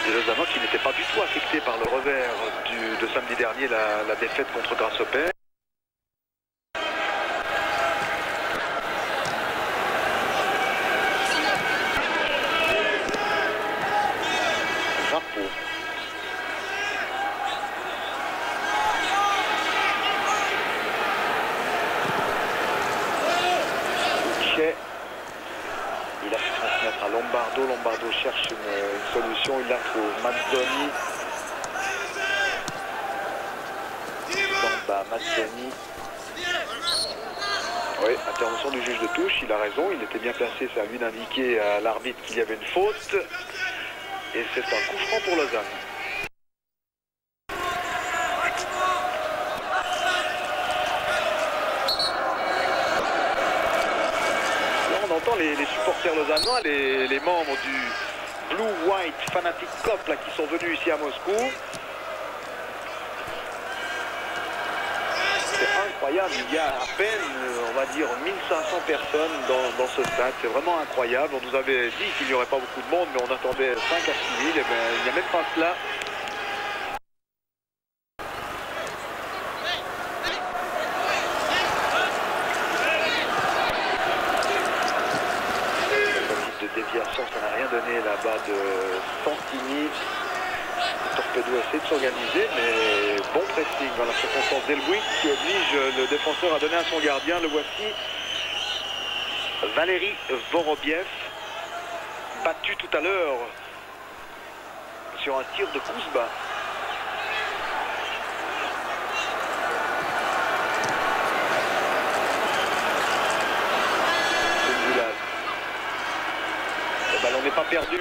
Les Lausannois qui n'étaient pas du tout affectés par le revers de samedi dernier, la défaite contre Grasshopper. Rapeau. Il a fait transmettre à Lombardo. Lombardo cherche une solution. Il la trouve. Mazzoni. Mazzoni. Oui, intervention du juge de touche. Il a raison. Il était bien placé. C'est à lui d'indiquer à l'arbitre qu'il y avait une faute. Et c'est un coup franc pour Lausanne. Les supporters lausannois, les membres du Blue White Fanatic Club là, qui sont venus ici à Moscou. C'est incroyable, il y a à peine, on va dire, 1500 personnes dans ce stade. C'est vraiment incroyable. On nous avait dit qu'il n'y aurait pas beaucoup de monde, mais on attendait 5 à 6 000. Et bien, il n'y a même pas cela. Ça n'a rien donné là-bas de Santini. Torpedo essaie de s'organiser, mais bon pressing dans la circonstance d'Elbouik qui oblige le défenseur à donner à son gardien. Le voici, Valérie Vorobiev, battu tout à l'heure sur un tir de Kouzba. Le ballon n'est pas perdu.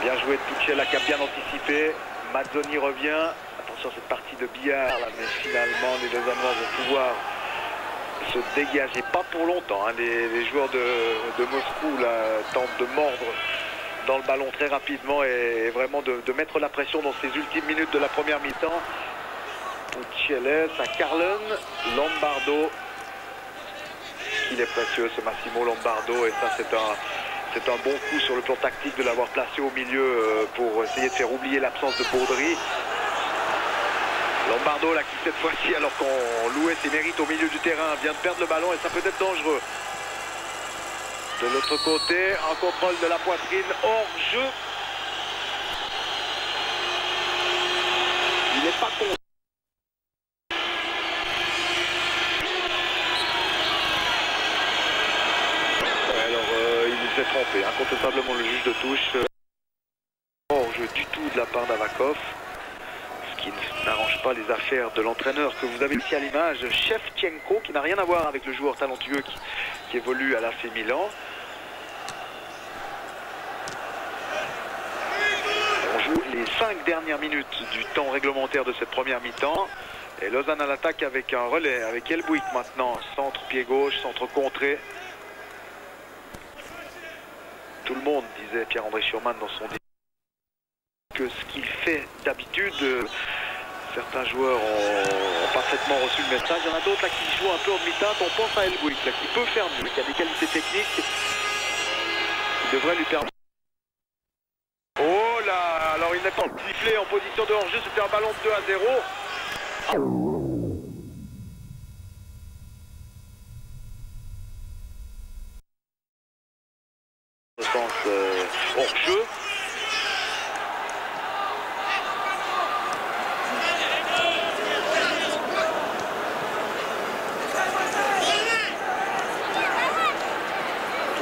Bien joué de Tuchel qui a bien anticipé. Mazzoni revient. Attention à cette partie de billard là, mais finalement les Lausannois vont pouvoir se dégager. Pas pour longtemps. Hein. Les joueurs de Moscou là, tentent de mordre dans le ballon très rapidement et vraiment de mettre la pression dans ces ultimes minutes de la première mi-temps. Tuchel, à Carlon, Lombardo. Il est précieux ce Massimo Lombardo et ça c'est un bon coup sur le plan tactique de l'avoir placé au milieu pour essayer de faire oublier l'absence de Baudry. Lombardo là qui cette fois-ci, alors qu'on louait ses mérites au milieu du terrain, vient de perdre le ballon et ça peut être dangereux. De l'autre côté, un contrôle de la poitrine hors jeu. Il n'est pas contre. Trompé, incontestablement le juge de touche hors jeu du tout de la part d'Avakov, ce qui n'arrange pas les affaires de l'entraîneur que vous avez ici à l'image, Shevchenko, qui n'a rien à voir avec le joueur talentueux qui évolue à l'AC Milan. On joue les 5 dernières minutes du temps réglementaire de cette première mi-temps et Lausanne à l'attaque avec un relais, avec Elbouik maintenant, centre pied gauche, centre contré. Tout le monde, disait Pierre-André Schurman dans son discours, que ce qu'il fait d'habitude, certains joueurs ont parfaitement reçu le message. Il y en a d'autres là qui jouent un peu en demi-teinte. On pense à Elbouik, là qui peut faire mieux, qui a des qualités techniques qui devraient lui permettre. Oh là, alors il n'est pas sifflé en position de hors-jeu, c'était un ballon de 2 à 0. Hors-jeu.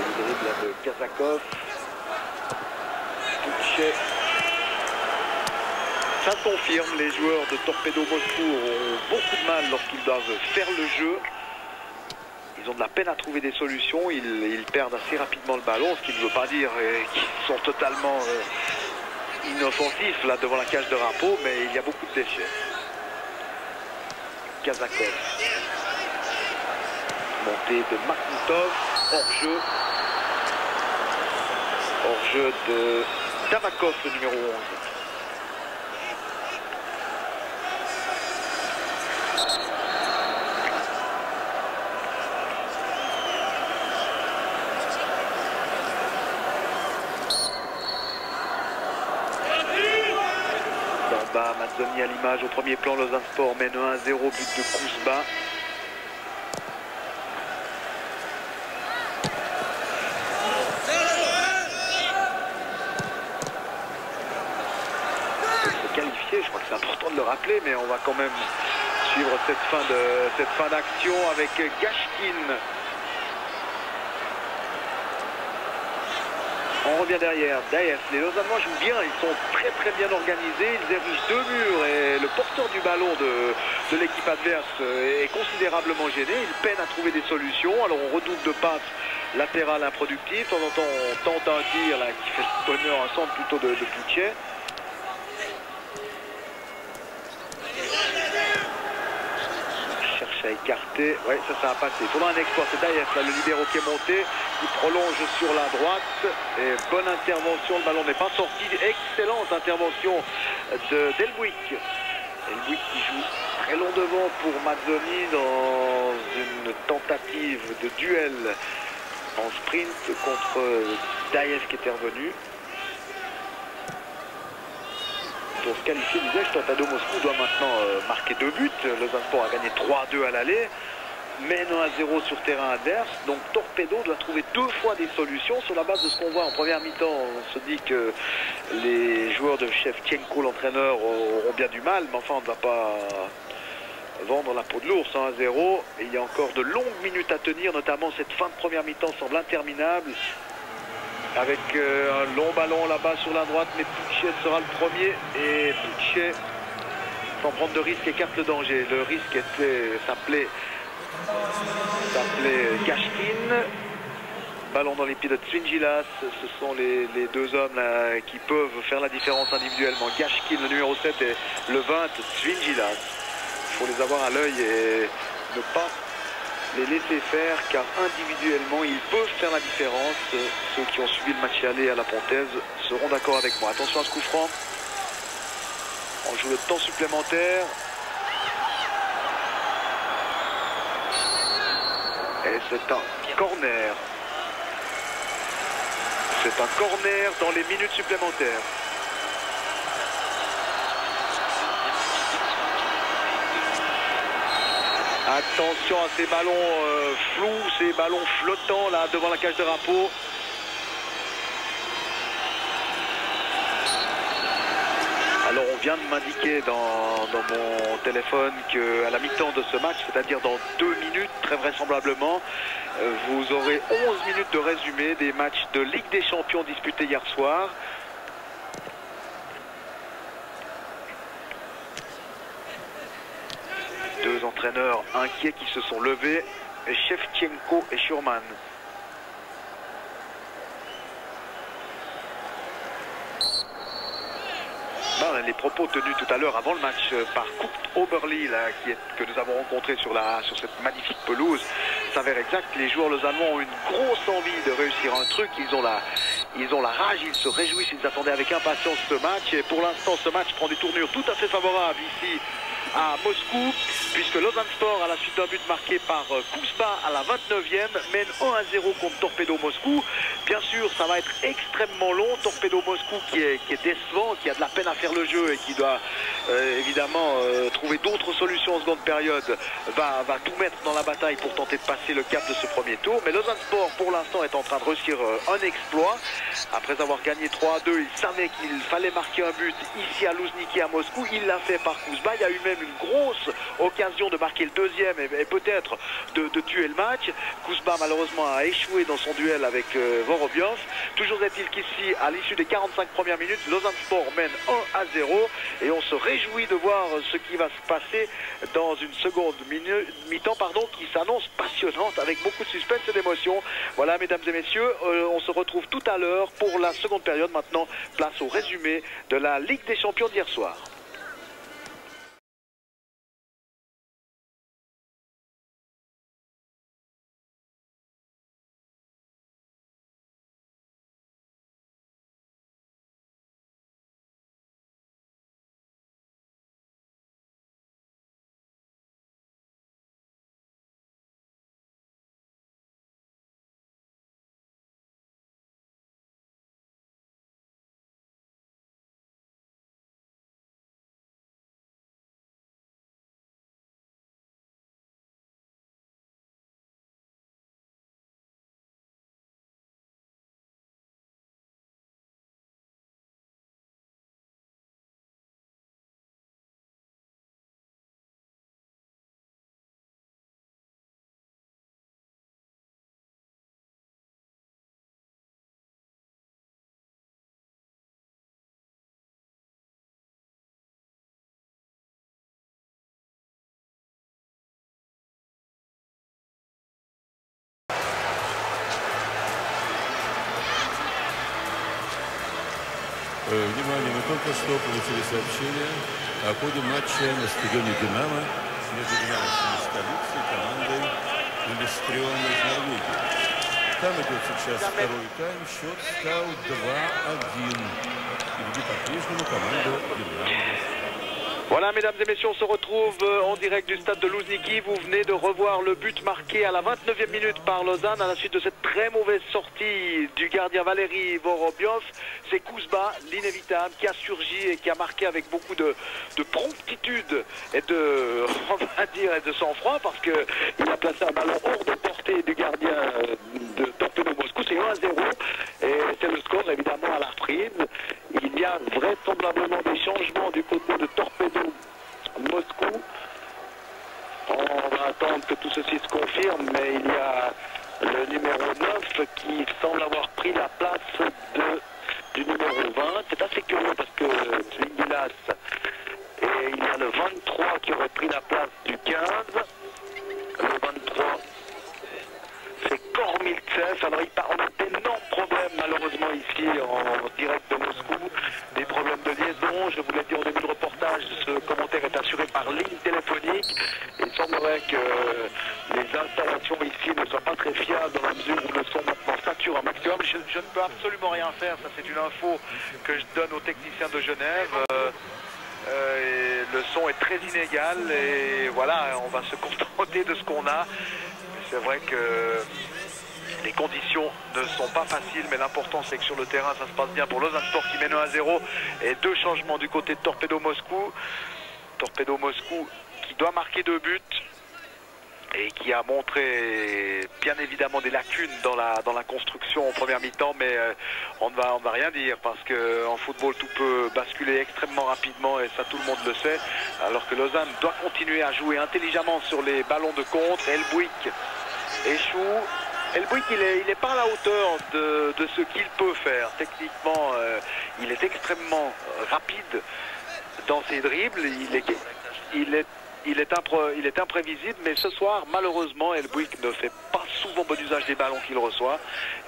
Le dribble de Kazakov. Tuchel. Ça confirme, les joueurs de Torpedo Moscou ont beaucoup de mal lorsqu'ils doivent faire le jeu. Ils ont de la peine à trouver des solutions, ils perdent assez rapidement le ballon, ce qui ne veut pas dire qu'ils sont totalement inoffensifs là devant la cage de Rapo, mais il y a beaucoup de déchets. Kazakov. Montée de Makhmoutov, hors-jeu. Hors-jeu de Davakov, le numéro 11. Mazzoni à l'image au premier plan, Lausanne Sport mène 1-0, but de Kouzba. Se qualifier, je crois que c'est important de le rappeler, mais on va quand même suivre cette fin d'action avec Gashkin. On revient derrière, Daef. Les Lausannois jouent bien, ils sont très bien organisés, ils érigent 2 murs et le porteur du ballon de l'équipe adverse est considérablement gêné, il peine à trouver des solutions, alors on redouble de passes latérales improductives, de temps en temps on tente un tir là, qui fait le bonheur, un centre plutôt de Tuchel. Cherche à écarter, ouais ça a passé, il faudra un exploit, c'est Daef là, le libéro qui est monté, qui prolonge sur la droite et bonne intervention, le ballon n'est pas sorti, excellente intervention d'Elbouik. Elbouik qui joue très long devant pour Mazzoni dans une tentative de duel en sprint contre Daef qui était revenu. Pour se qualifier, disais-je, Torpedo Moscou doit maintenant marquer 2 buts. Lausanne Sport a gagné 3-2 à l'aller, mène 1-0 sur terrain adverse. Donc Torpedo doit trouver 2 fois des solutions. Sur la base de ce qu'on voit en première mi-temps, on se dit que les joueurs de Shevchenko, l'entraîneur, auront bien du mal. Mais enfin, on ne va pas vendre la peau de l'ours, 1-0. Et il y a encore de longues minutes à tenir, notamment cette fin de première mi-temps semble interminable. avec un long ballon là-bas sur la droite, mais Puchet sera le premier et Puchet, sans prendre de risque, écarte le danger. Le risque s'appelait Gashkin. Ballon dans les pieds de Tsvingilas. Ce sont les deux hommes là, qui peuvent faire la différence individuellement. Gashkin, le numéro 7, et le 20, Tsvingilas. Il faut les avoir à l'œil et ne pas les laisser faire, car individuellement ils peuvent faire la différence. Ceux qui ont suivi le match aller à la Pontaise seront d'accord avec moi. Attention à ce coup franc. On joue le temps supplémentaire. Et c'est un corner. C'est un corner dans les minutes supplémentaires. Attention à ces ballons flous, ces ballons flottants là devant la cage de Rapeau. Alors on vient de m'indiquer dans mon téléphone qu'à la mi-temps de ce match, c'est-à-dire dans 2 minutes très vraisemblablement, vous aurez 11 minutes de résumé des matchs de Ligue des Champions disputés hier soir. Deux entraîneurs inquiets qui se sont levés, Shevchenko et Schurman. Les propos tenus tout à l'heure avant le match par Kurt Oberli là, que nous avons rencontré sur cette magnifique pelouse s'avère exact. Les joueurs lausannois ont une grosse envie de réussir un truc. Ils ont la rage, ils se réjouissent, ils attendaient avec impatience ce match. Et pour l'instant, ce match prend des tournures tout à fait favorables ici à Moscou, puisque Lausanne Sport, à la suite d'un but marqué par Kuzba à la 29e, mène 1-0 contre Torpedo Moscou. Bien sûr, ça va être extrêmement long. Torpedo Moscou qui est décevant, qui a de la peine à faire le jeu et qui doit évidemment trouver d'autres solutions en seconde période, va tout mettre dans la bataille pour tenter de passer le cap de ce premier tour. Mais Lausanne Sport, pour l'instant, est en train de réussir un exploit. Après avoir gagné 3-2, il savait qu'il fallait marquer un but ici à Lužniki à Moscou. Il l'a fait par Kuzba. Il y a eu même une grosse occasion de marquer le deuxième et peut-être de tuer le match. Kuzba malheureusement a échoué dans son duel avec Vorobiov. Toujours est-il qu'ici, à l'issue des 45 premières minutes, Lausanne Sport mène 1-0 et on se réjouit de voir ce qui va se passer dans une seconde mi-temps qui s'annonce passionnante avec beaucoup de suspense et d'émotion. Voilà, mesdames et messieurs, on se retrouve tout à l'heure pour la seconde période. Maintenant, place au résumé de la Ligue des Champions d'hier soir. Внимание, мы только что получили сообщение о ходе матча на стадионе «Динамо» между динамовской столицей и командой Иллюстрион из Норвегии. Там идет сейчас второй тайм, счет стал 2-1. И где по-прежнему команда «Динамо». Voilà, mesdames et messieurs, on se retrouve en direct du stade de Lužniki. Vous venez de revoir le but marqué à la 29e minute par Lausanne à la suite de cette très mauvaise sortie du gardien Valeri Vorobiov. C'est Kuzba, l'inévitable, qui a surgi et qui a marqué avec beaucoup de promptitude et de sang-froid, parce qu'il a placé un ballon hors de portée du gardien de Torpedo Moscou. C'est 1-0 et c'est le score évidemment à la reprise. Il y a vraisemblablement des changements du côté de Torpedo Moscou. On va attendre que tout ceci se confirme, mais il y a le numéro 9 qui semble avoir pris pris la place du numéro 20. C'est assez curieux parce que Linguilas, et il y a le 23 qui aurait pris la place du 15. Le 23, c'est Kormiltsev. Alors on a d'énormes problèmes malheureusement ici en direct de Moscou. Des problèmes de liaison. Je vous l'ai dit au début du reportage, ce commentaire est assuré par ligne téléphonique. Il semblerait que les installations ici ne soient pas très fiables dans la mesure où le son maintenant sature un maximum. Je ne peux absolument rien faire, ça c'est une info que je donne aux techniciens de Genève. Et le son est très inégal et voilà, on va se contenter de ce qu'on a. C'est vrai que les conditions ne sont pas faciles, mais l'important c'est que sur le terrain ça se passe bien pour Lausanne Sport qui mène 1-0 et 2 changements du côté de Torpedo Moscou. Torpedo Moscou qui doit marquer 2 buts et qui a montré bien évidemment des lacunes dans la construction en première mi-temps, mais on ne va rien dire parce qu'en football tout peut basculer extrêmement rapidement et ça tout le monde le sait, alors que Lausanne doit continuer à jouer intelligemment sur les ballons de contre. Elbouik échoue. Elbouik il est pas à la hauteur de ce qu'il peut faire. Techniquement il est extrêmement rapide dans ses dribbles, il est imprévisible, mais ce soir, malheureusement, Elbouik ne fait pas souvent bon usage des ballons qu'il reçoit.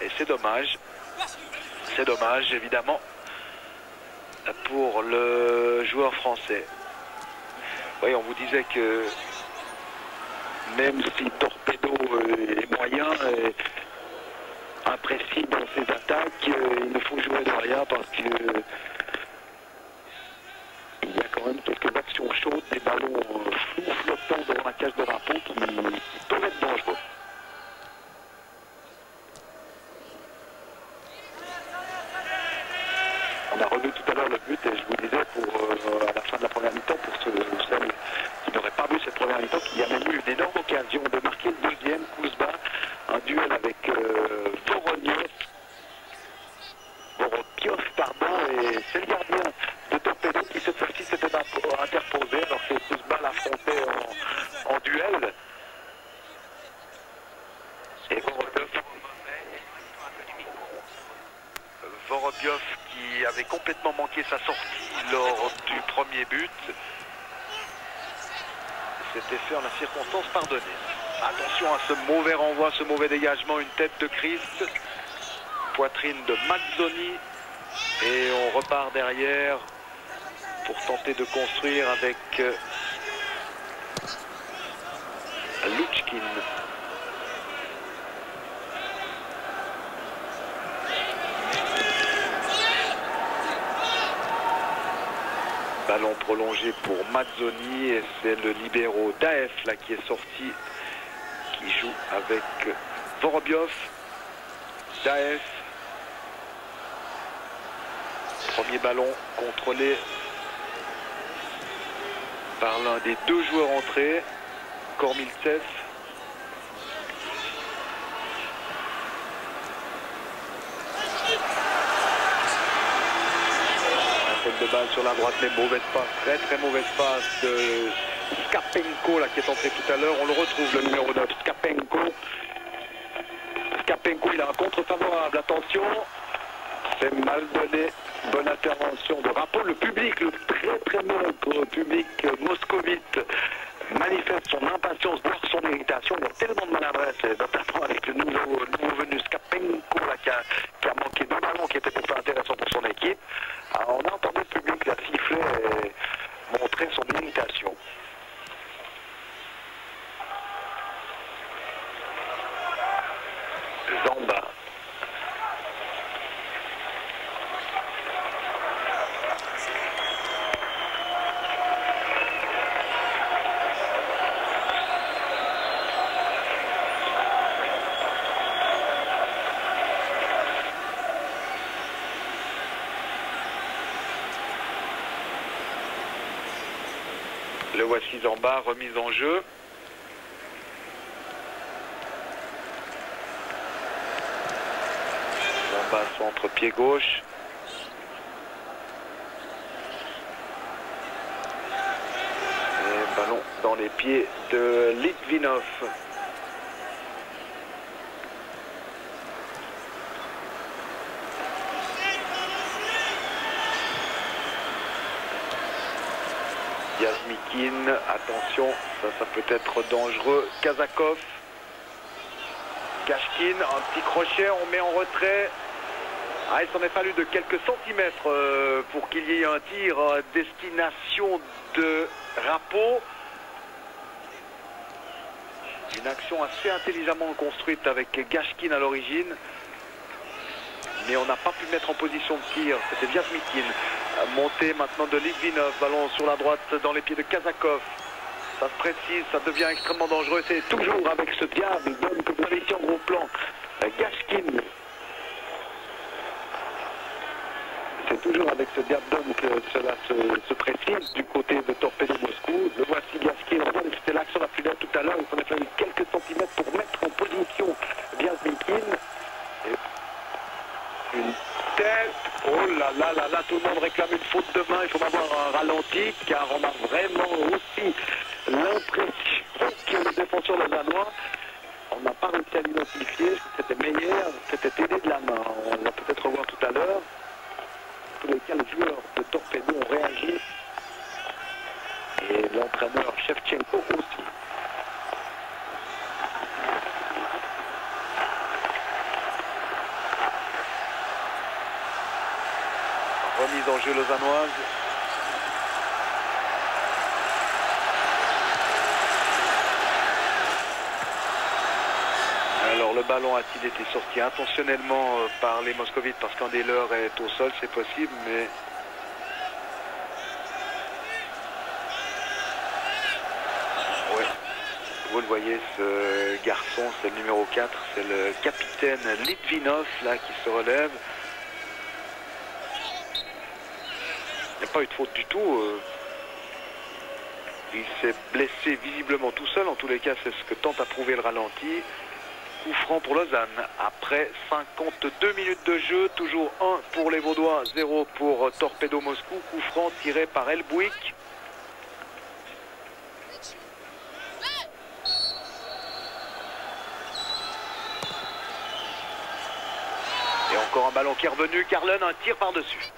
Et c'est dommage. C'est dommage, évidemment, pour le joueur français. Oui, on vous disait que même si Torpedo est moyen et imprécis dans ses attaques, il faut jouer derrière parce que il y a quand même quelques actions chaudes, des ballons flous flottants devant la cage de Rapeau qui peuvent être dangereux. On a revu tout à l'heure le but et je vous disais à la fin de la première mi-temps, pour ceux qui n'auraient pas vu cette première mi-temps, qu'il y a même eu une énorme occasion de marquer le deuxième, Kouzba, un duel avec Vorobiov, et c'est le gardien de Torpedo qui cette fois-ci s'était interposé alors que Kouzba l'affrontait en duel. Et Vorobiov qui avait complètement manqué sa sortie lors du premier but. S'était fait en la circonstance pardonnée. Attention à ce mauvais renvoi, ce mauvais dégagement, une tête de Christ. Poitrine de Mazzoni. Et on repart derrière pour tenter de construire avec Luchkin. Ballon prolongé pour Mazzoni et c'est le libéro Daef là qui est sorti, qui joue avec Vorobiov. Daef. Premier ballon contrôlé par l'un des 2 joueurs entrés, Kormiltsev. Un tête de balle sur la droite, mais mauvaise passe, très mauvaise passe de Skapenko là, qui est entré tout à l'heure. On le retrouve, le numéro 9, Skapenko. Skapenko, il a un contre favorable, attention. C'est mal donné, bonne intervention de Rapeau. Le public, le très nombreux public moscovite manifeste son impatience, voire son irritation. Il y a tellement de maladresse, notamment avec le nouveau venu Skapenko là, qui a manqué 2 ballons qui étaient pourtant intéressants pour son équipe. Alors, on a entendu le public la siffler et montrer son irritation. Zamba. Le voici Zamba, remise en jeu. Zamba centre pied gauche. Et ballon dans les pieds de Litvinov. Yazmikin, attention, ça peut être dangereux. Kazakov. Gashkin, un petit crochet, on met en retrait. Ah, il s'en est fallu de quelques centimètres pour qu'il y ait un tir à destination de Rapeau. Une action assez intelligemment construite avec Gashkin à l'origine. Mais on n'a pas pu mettre en position de tir. C'était Yazmikin. Montée maintenant de Litvinov. Ballon sur la droite dans les pieds de Kazakov. Ça se précise, ça devient extrêmement dangereux. C'est toujours avec ce diable d'homme que vous avez ici en gros plan. Gashkin. C'est toujours avec ce diable d'homme que cela se précise du côté de Torpedo Moscou. Le voici Gashkin. C'était l'action la plus nette tout à l'heure. Il s'en a fallu quelques centimètres pour mettre en position Yazmikin. Une tête. Oh là là là là, tout le monde réclame une faute de main. Il faut avoir un ralenti car on a vraiment aussi l'impression que le défenseur lausannois, on n'a pas réussi à l'identifier. C'était Meyer, c'était aidé de la main. On va peut-être revoir tout à l'heure. En tous les cas, les joueurs de Torpedo ont réagi. Et l'entraîneur Shevchenko aussi. Remise en jeu lausannoise. Alors le ballon a-t-il été sorti intentionnellement par les moscovites parce qu'un des leurs est au sol, c'est possible, mais... Oui, vous le voyez, ce garçon, c'est le numéro 4, c'est le capitaine Litvinov là qui se relève. Il n'y a pas eu de faute du tout. Il s'est blessé visiblement tout seul. En tous les cas, c'est ce que tente à prouver le ralenti. Coup franc pour Lausanne. Après 52 minutes de jeu, toujours 1 pour les Vaudois, 0 pour Torpedo Moscou. Coup franc tiré par Elbouik. Et encore un ballon qui est revenu. Carlen, un tir par-dessus.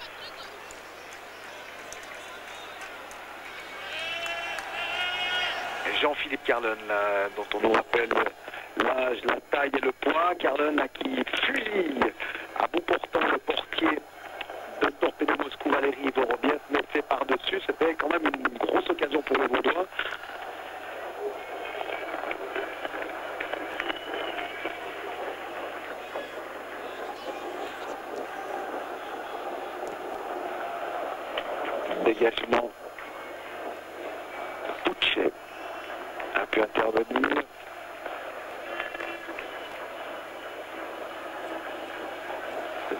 Jean-Philippe Carlen, là, dont on nous rappelle l'âge, la taille et le poids. Carlen là, qui fusille à bout portant le portier de Torpedo Moscou, Valérie Vorobiet, mais c'est par-dessus. C'était quand même une grosse occasion pour les Vaudois. Dégagement. Puchet a pu intervenir.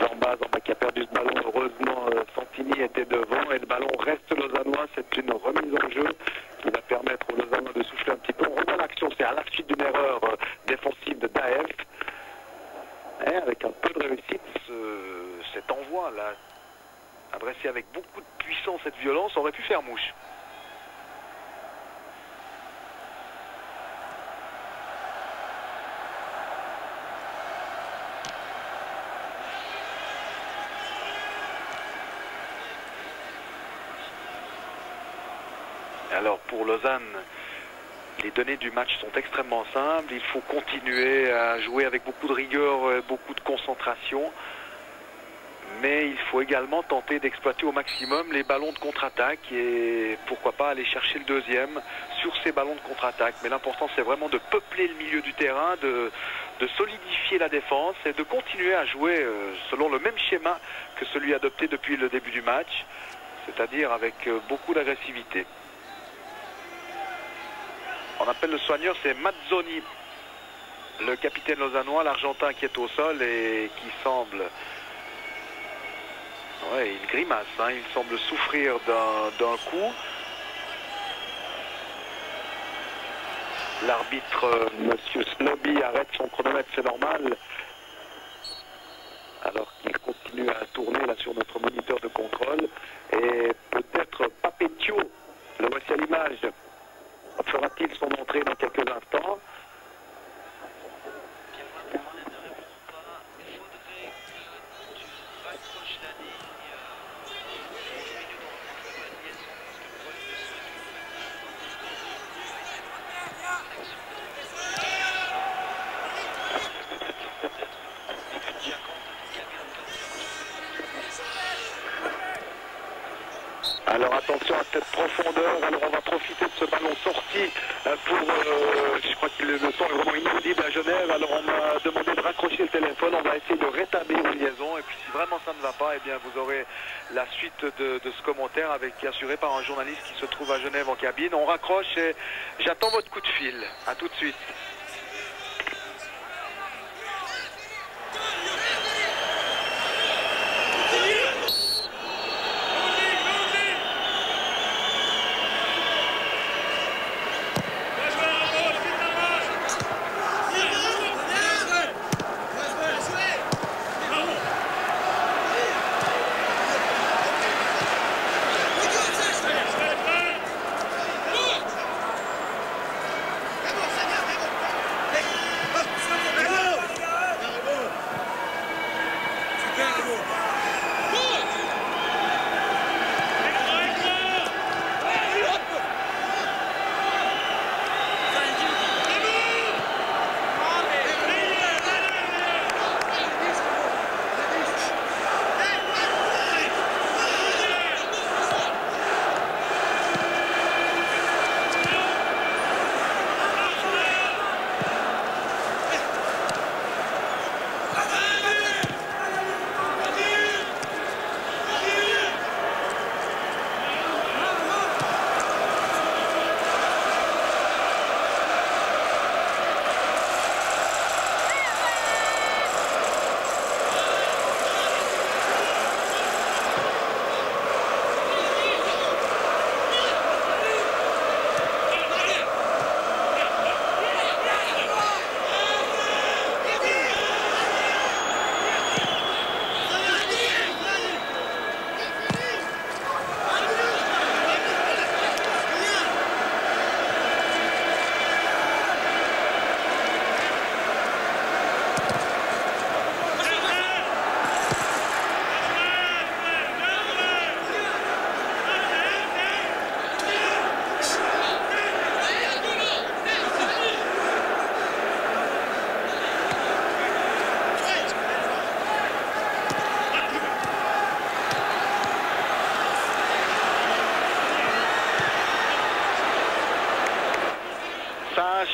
Zambaz qui a perdu ce ballon. Heureusement, Santini était devant et le ballon reste lausannois. C'est une remise en jeu qui va permettre aux Lausannois de souffler un petit peu. On revoit l'action, c'est à la suite d'une erreur défensive de Daef. Et avec un peu de réussite, cet envoi là, adressé avec beaucoup de puissance et de violence, aurait pu faire mouche. Alors pour Lausanne, les données du match sont extrêmement simples. Il faut continuer à jouer avec beaucoup de rigueur, beaucoup de concentration. Mais il faut également tenter d'exploiter au maximum les ballons de contre-attaque et pourquoi pas aller chercher le deuxième sur ces ballons de contre-attaque. Mais l'important c'est vraiment de peupler le milieu du terrain, de solidifier la défense et de continuer à jouer selon le même schéma que celui adopté depuis le début du match, c'est-à-dire avec beaucoup d'agressivité. On appelle le soigneur, c'est Mazzoni, le capitaine lausannois, l'Argentin qui est au sol et qui semble... Ouais, il grimace, hein, il semble souffrir d'un coup. L'arbitre, Monsieur Snobby, arrête son chronomètre, c'est normal. Alors qu'il continue à tourner là sur notre moniteur de contrôle. Et peut-être Papetio, le voici à l'image, fera-t-il son entrée dans quelques instants? Alors attention à cette profondeur, alors on va profiter de ce ballon sorti pour, je crois que le son est vraiment inaudible à Genève, alors on m'a demandé de raccrocher le téléphone, on va essayer de rétablir une liaison, et puis si vraiment ça ne va pas, eh bien vous aurez la suite de ce commentaire assuré par un journaliste qui se trouve à Genève en cabine. On raccroche et j'attends votre coup de fil. À tout de suite.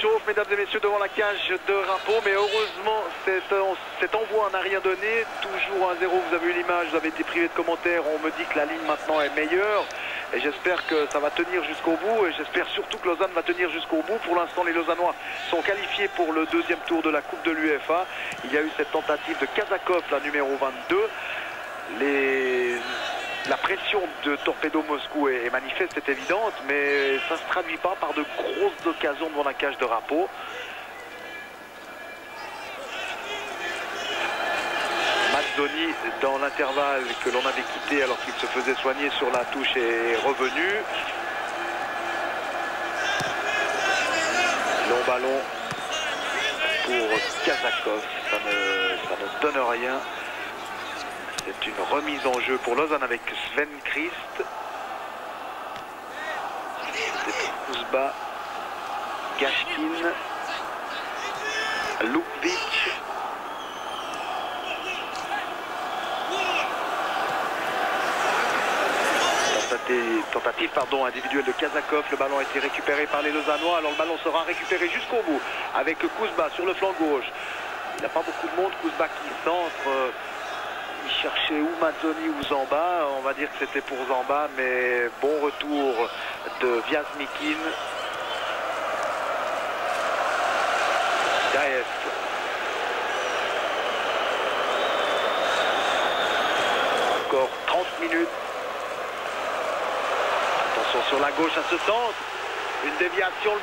Chauffe, mesdames et messieurs, devant la cage de Rappeau, mais heureusement cet envoi n'a rien donné, toujours 1-0, vous avez eu l'image, vous avez été privé de commentaires, on me dit que la ligne maintenant est meilleure et j'espère que ça va tenir jusqu'au bout et j'espère surtout que Lausanne va tenir jusqu'au bout. Pour l'instant les Lausannois sont qualifiés pour le deuxième tour de la Coupe de l'UEFA. Il y a eu cette tentative de Kazakov, la numéro 22. La pression de Torpedo Moscou est manifeste, c'est évidente, mais ça ne se traduit pas par de grosses occasions devant la cage de Rappeau. Mazzoni, dans l'intervalle que l'on avait quitté alors qu'il se faisait soigner sur la touche, est revenu. Long ballon pour Kazakov, ça ne donne rien. C'est une remise en jeu pour Lausanne avec Sven Christ. C'est Kuzba, Gashkin, Lukvic. Tentative individuelle de Kazakov. Le ballon a été récupéré par les Lausannois. Alors le ballon sera récupéré jusqu'au bout avec Kuzba sur le flanc gauche. Il n'a pas beaucoup de monde. Kuzba qui centre. Il cherchait ou Mazzoni ou Zamba, on va dire que c'était pour Zamba, mais bon retour de Viazmikin. Daes. Encore 30 minutes. Attention sur la gauche à ce centre. Une déviation, le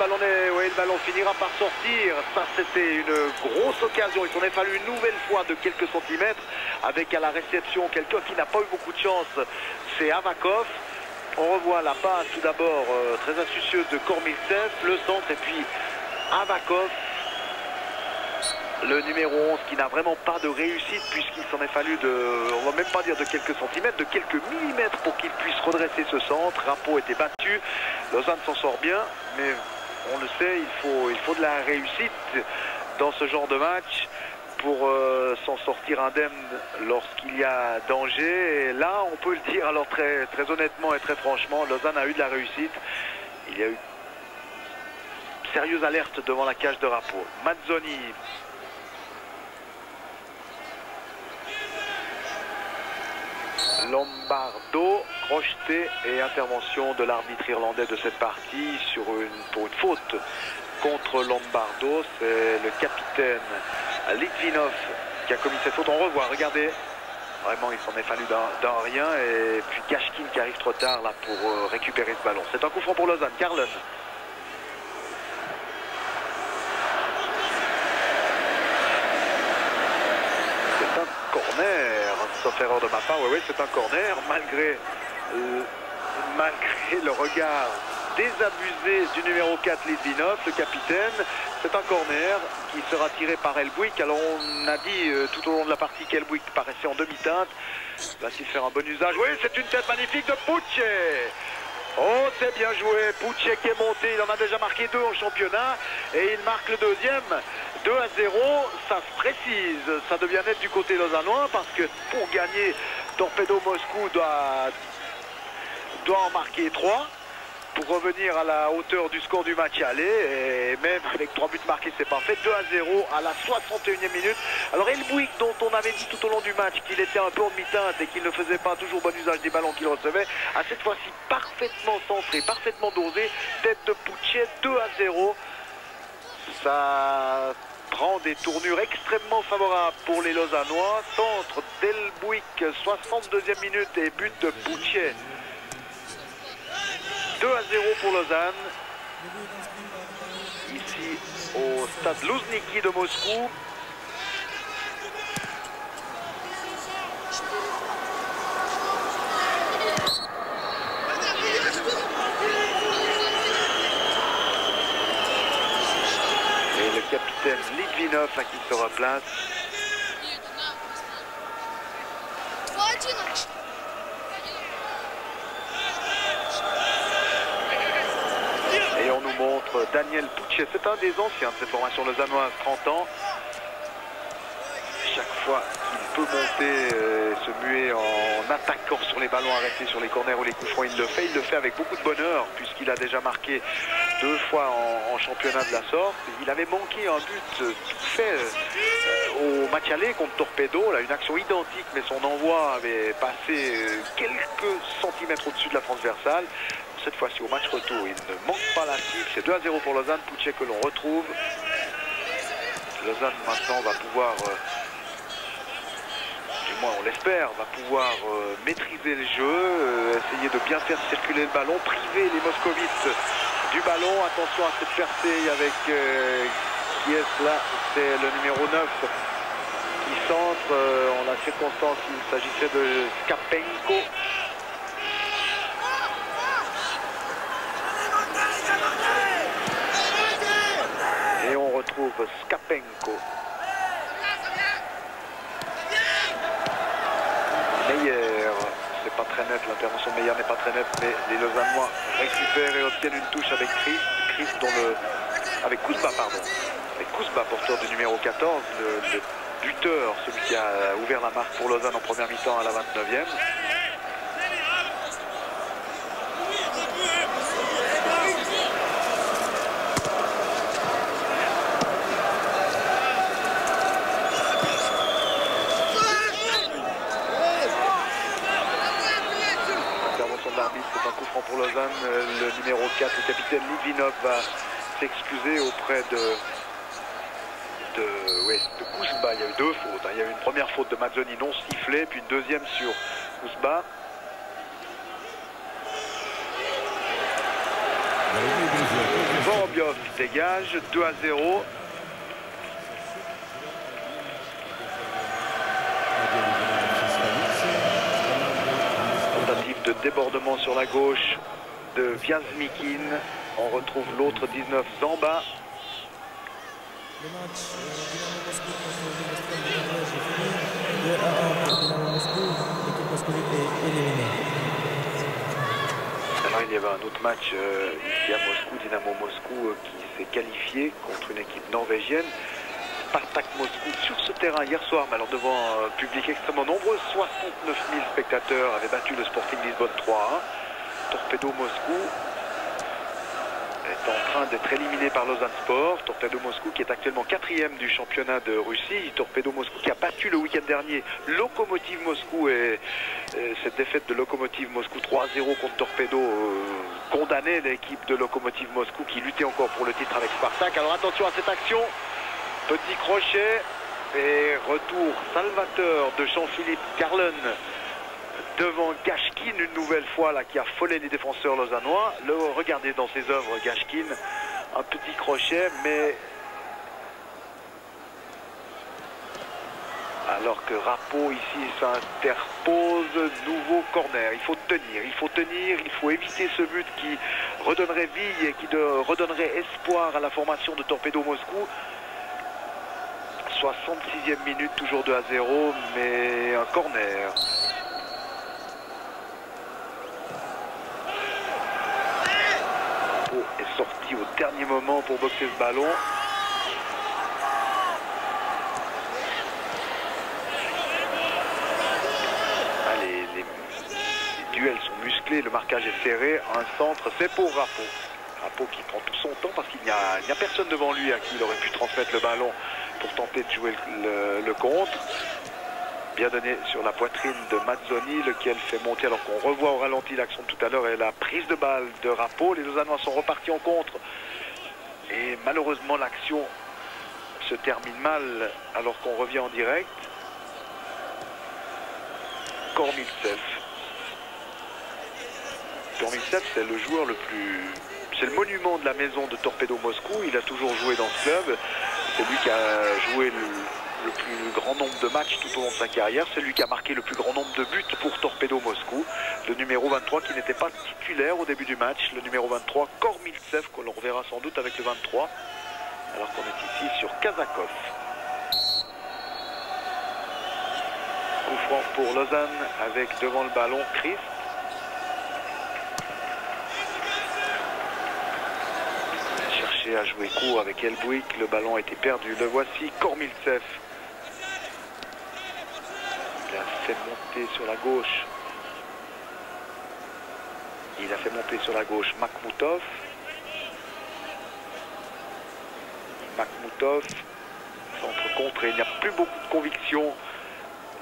ballon finira par sortir. Ça, c'était une grosse occasion. Il s'en est fallu une nouvelle fois de quelques centimètres avec à la réception quelqu'un qui n'a pas eu beaucoup de chance. C'est Avakov. On revoit la passe tout d'abord très astucieuse de Kormiltsev, le centre et puis Avakov, le numéro 11 qui n'a vraiment pas de réussite puisqu'il s'en est fallu on va même pas dire de quelques centimètres, de quelques millimètres pour qu'il puisse redresser ce centre. Rappeau était battu, Lausanne s'en sort bien, mais on le sait, il faut de la réussite dans ce genre de match pour s'en sortir indemne lorsqu'il y a danger. Et là, on peut le dire, alors très honnêtement et très franchement, Lausanne a eu de la réussite. Il y a eu sérieuse alerte devant la cage de Rappeau. Mazzoni. Lombardo, crocheté et intervention de l'arbitre irlandais de cette partie pour une faute contre Lombardo. C'est le capitaine Litvinov qui a commis cette faute. On revoit, regardez, vraiment il s'en est fallu d'un rien, et puis Gashkin qui arrive trop tard là pour récupérer ce ballon. C'est un coup franc pour Lausanne. Carlen. C'est un corner, sauf erreur de ma part. Oui, c'est un corner, malgré le regard désabusé du numéro 4 Litvinov, le capitaine. C'est un corner qui sera tiré par Elbuik. Alors on a dit tout au long de la partie qu'Elbuik paraissait en demi-teinte. Va-t-il faire un bon usage? Oui, c'est une tête magnifique de Pucce. Oh, c'est bien joué. Pucce qui est monté, il en a déjà marqué 2 en championnat et il marque le deuxième. 2-0, ça se précise. Ça devient net du côté lausannois parce que pour gagner, Torpedo Moscou doit en marquer 3 pour revenir à la hauteur du score du match aller, et même avec 3 buts marqués, c'est parfait. 2-0 à la 61e minute. Alors Elbuik, dont on avait dit tout au long du match qu'il était un peu en demi-teinte et qu'il ne faisait pas toujours bon usage des ballons qu'il recevait, a cette fois-ci parfaitement centré, parfaitement dosé. Tête de Pucce, 2-0. Ça prend des tournures extrêmement favorables pour les Lausannois. Centre d'Elbuik, 62e minute, et but de Pucce. 2-0 pour Lausanne, ici au stade Luzhniki de Moscou. Et le capitaine Litvinov à qui se replace. Et on nous montre Daniel Pucce, c'est un des anciens de cette formation lausannoise, 30 ans. Chaque fois qu'il peut monter, se muer en attaquant sur les ballons arrêtés, sur les corners ou les coups francs, il le fait. Il le fait avec beaucoup de bonheur, puisqu'il a déjà marqué 2 fois en championnat de la sorte. Il avait manqué un but tout fait au match aller contre Torpedo, là, une action identique, mais son envoi avait passé quelques centimètres au-dessus de la transversale. Cette fois-ci au match retour, il ne manque pas la cible. C'est 2-0 pour Lausanne. Pucce que l'on retrouve. Lausanne maintenant va pouvoir, du moins on l'espère, va pouvoir maîtriser le jeu, essayer de bien faire circuler le ballon, priver les moscovites du ballon. Attention à cette percée avec qui est là, c'est le numéro 9 qui centre. En la circonstance, il s'agissait de Skapenko. Et on retrouve Skapenko. Meyer, c'est pas très net, l'intervention de Meyer n'est pas très nette, mais les Lausannois récupèrent et obtiennent une touche avec Christ avec Kuzma, pardon. Avec Kuzma, porteur du numéro 14, le buteur, celui qui a ouvert la marque pour Lausanne en première mi-temps à la 29e. C'est un coup franc pour Lausanne. Le numéro 4, le capitaine Litvinov, va s'excuser auprès de Kuzma. Il y a eu 2 fautes. Il y a eu une première faute de Mazzoni non sifflée, puis une deuxième sur Kuzma. Vorobiev dégage, 2-0. De débordement sur la gauche de Viazmikin. On retrouve l'autre 19, Zamba. Le match Dynamo Moscou contre Dynamo Moscou, l'équipe moscovite est éliminée. Alors il y avait un autre match ici à Moscou, Dynamo Moscou qui s'est qualifié contre une équipe norvégienne. Spartak Moscou sur ce terrain hier soir, mais alors devant un public extrêmement nombreux. 69 000 spectateurs avaient battu le Sporting Lisbonne 3-1. Torpedo Moscou est en train d'être éliminé par Lausanne Sport. Torpedo Moscou qui est actuellement 4e du championnat de Russie. Torpedo Moscou qui a battu le week-end dernier Lokomotiv Moscou, et cette défaite de Lokomotiv Moscou 3-0 contre Torpedo condamnait l'équipe de Lokomotiv Moscou qui luttait encore pour le titre avec Spartak. Alors attention à cette action, petit crochet et retour salvateur de Jean-Philippe Carlen devant Gashkin une nouvelle fois là, qui a affolé les défenseurs lausannois. Regardez dans ses œuvres Gashkin, un petit crochet, mais alors que Rapo ici s'interpose, nouveau corner. Il faut tenir, il faut éviter ce but qui redonnerait vie et qui redonnerait espoir à la formation de Torpedo Moscou. 66e minute, toujours 2-0, mais un corner. Est sorti au dernier moment pour boxer ce ballon. Allez, les duels sont musclés, le marquage est serré. Un centre, c'est pour Rapo. Rapo qui prend tout son temps parce qu'il n'y a personne devant lui à qui il aurait pu transmettre le ballon pour tenter de jouer le contre. Bien donné sur la poitrine de Mazzoni, lequel fait monter, alors qu'on revoit au ralenti l'action de tout à l'heure et la prise de balle de Rapo. Les Lausannois sont repartis en contre. Et malheureusement, l'action se termine mal alors qu'on revient en direct. Kormiltsev. Kormiltsev, c'est le joueur le plus... C'est le monument de la maison de Torpedo Moscou. Il a toujours joué dans ce club. C'est lui qui a joué le plus grand nombre de matchs tout au long de sa carrière. C'est lui qui a marqué le plus grand nombre de buts pour Torpedo Moscou. Le numéro 23 qui n'était pas titulaire au début du match. Le numéro 23, Kormiltsev, que l'on reverra sans doute avec le 23. Alors qu'on est ici sur Kazakov. Coup franc pour Lausanne avec devant le ballon Christ. Cherché à jouer court avec Elbouik. Le ballon a été perdu. Le voici, Kormiltsev. Il a fait monter sur la gauche. Il a fait monter sur la gauche Makhmoutov. Makhmoutov, centre-contre, et il n'y a plus beaucoup de conviction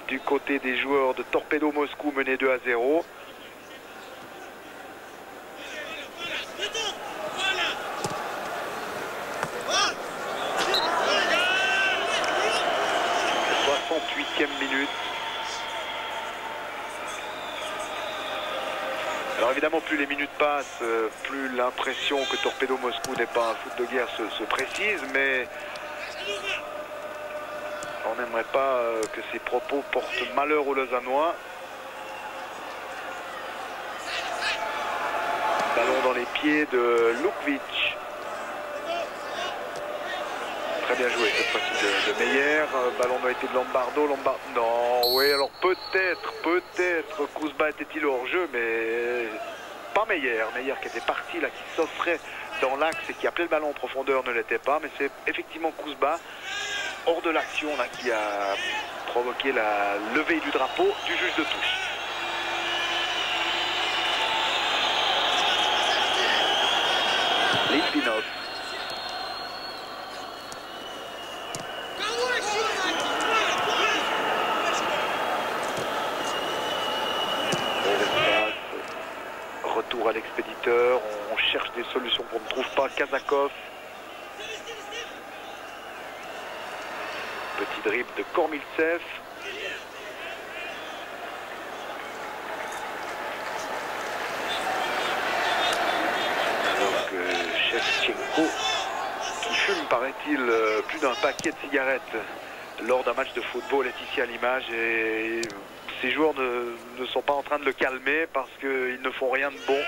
du côté des joueurs de Torpedo Moscou menés 2-0. E minute. Alors évidemment, plus les minutes passent, plus l'impression que Torpedo Moscou n'est pas un foot de guerre se précise, mais on n'aimerait pas que ces propos portent malheur aux Lausannois. Ballon dans les pieds de Lukvic. Très bien joué cette fois-ci de Meyer. Ballon doit être de Lombardo. Non, oui, alors peut-être Kouzba était-il hors jeu, mais pas Meyer. Meyer qui était parti là, qui s'offrait dans l'axe et qui appelait le ballon en profondeur, ne l'était pas, mais c'est effectivement Kouzba hors de l'action là qui a provoqué la levée du drapeau du juge de touche. Litvinov. Retour à l'expéditeur, on cherche des solutions qu'on ne trouve pas. Kazakov. Petit dribble de Kormiltsev. Alors que Shevchenko, qui fume, paraît-il, plus d'un paquet de cigarettes lors d'un match de football, est ici à l'image, et ces joueurs ne sont pas en train de le calmer parce qu'ils ne font rien de bon.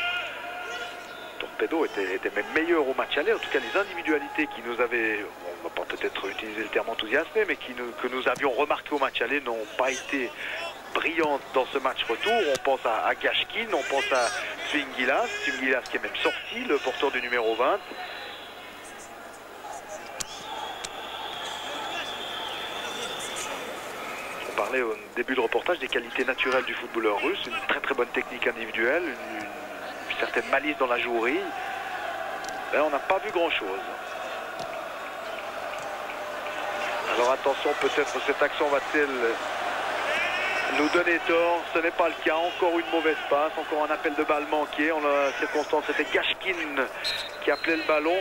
Torpedo était même meilleur au match aller, en tout cas les individualités qui nous avaient, on va pas peut-être utiliser le terme enthousiasmé, mais que nous avions remarqué au match aller n'ont pas été brillantes dans ce match retour. On pense à Gashkin, on pense à Tvingilas qui est même sorti, le porteur du numéro 20. parlait au début de reportage des qualités naturelles du footballeur russe, une très très bonne technique individuelle, une certaine malice dans la jouerie. Ben, on n'a pas vu grand chose. Alors attention, peut-être cette action va-t-elle nous donner tort. Ce n'est pas le cas. Encore une mauvaise passe, encore un appel de balle manqué. En la circonstance, c'était Gashkin qui appelait le ballon.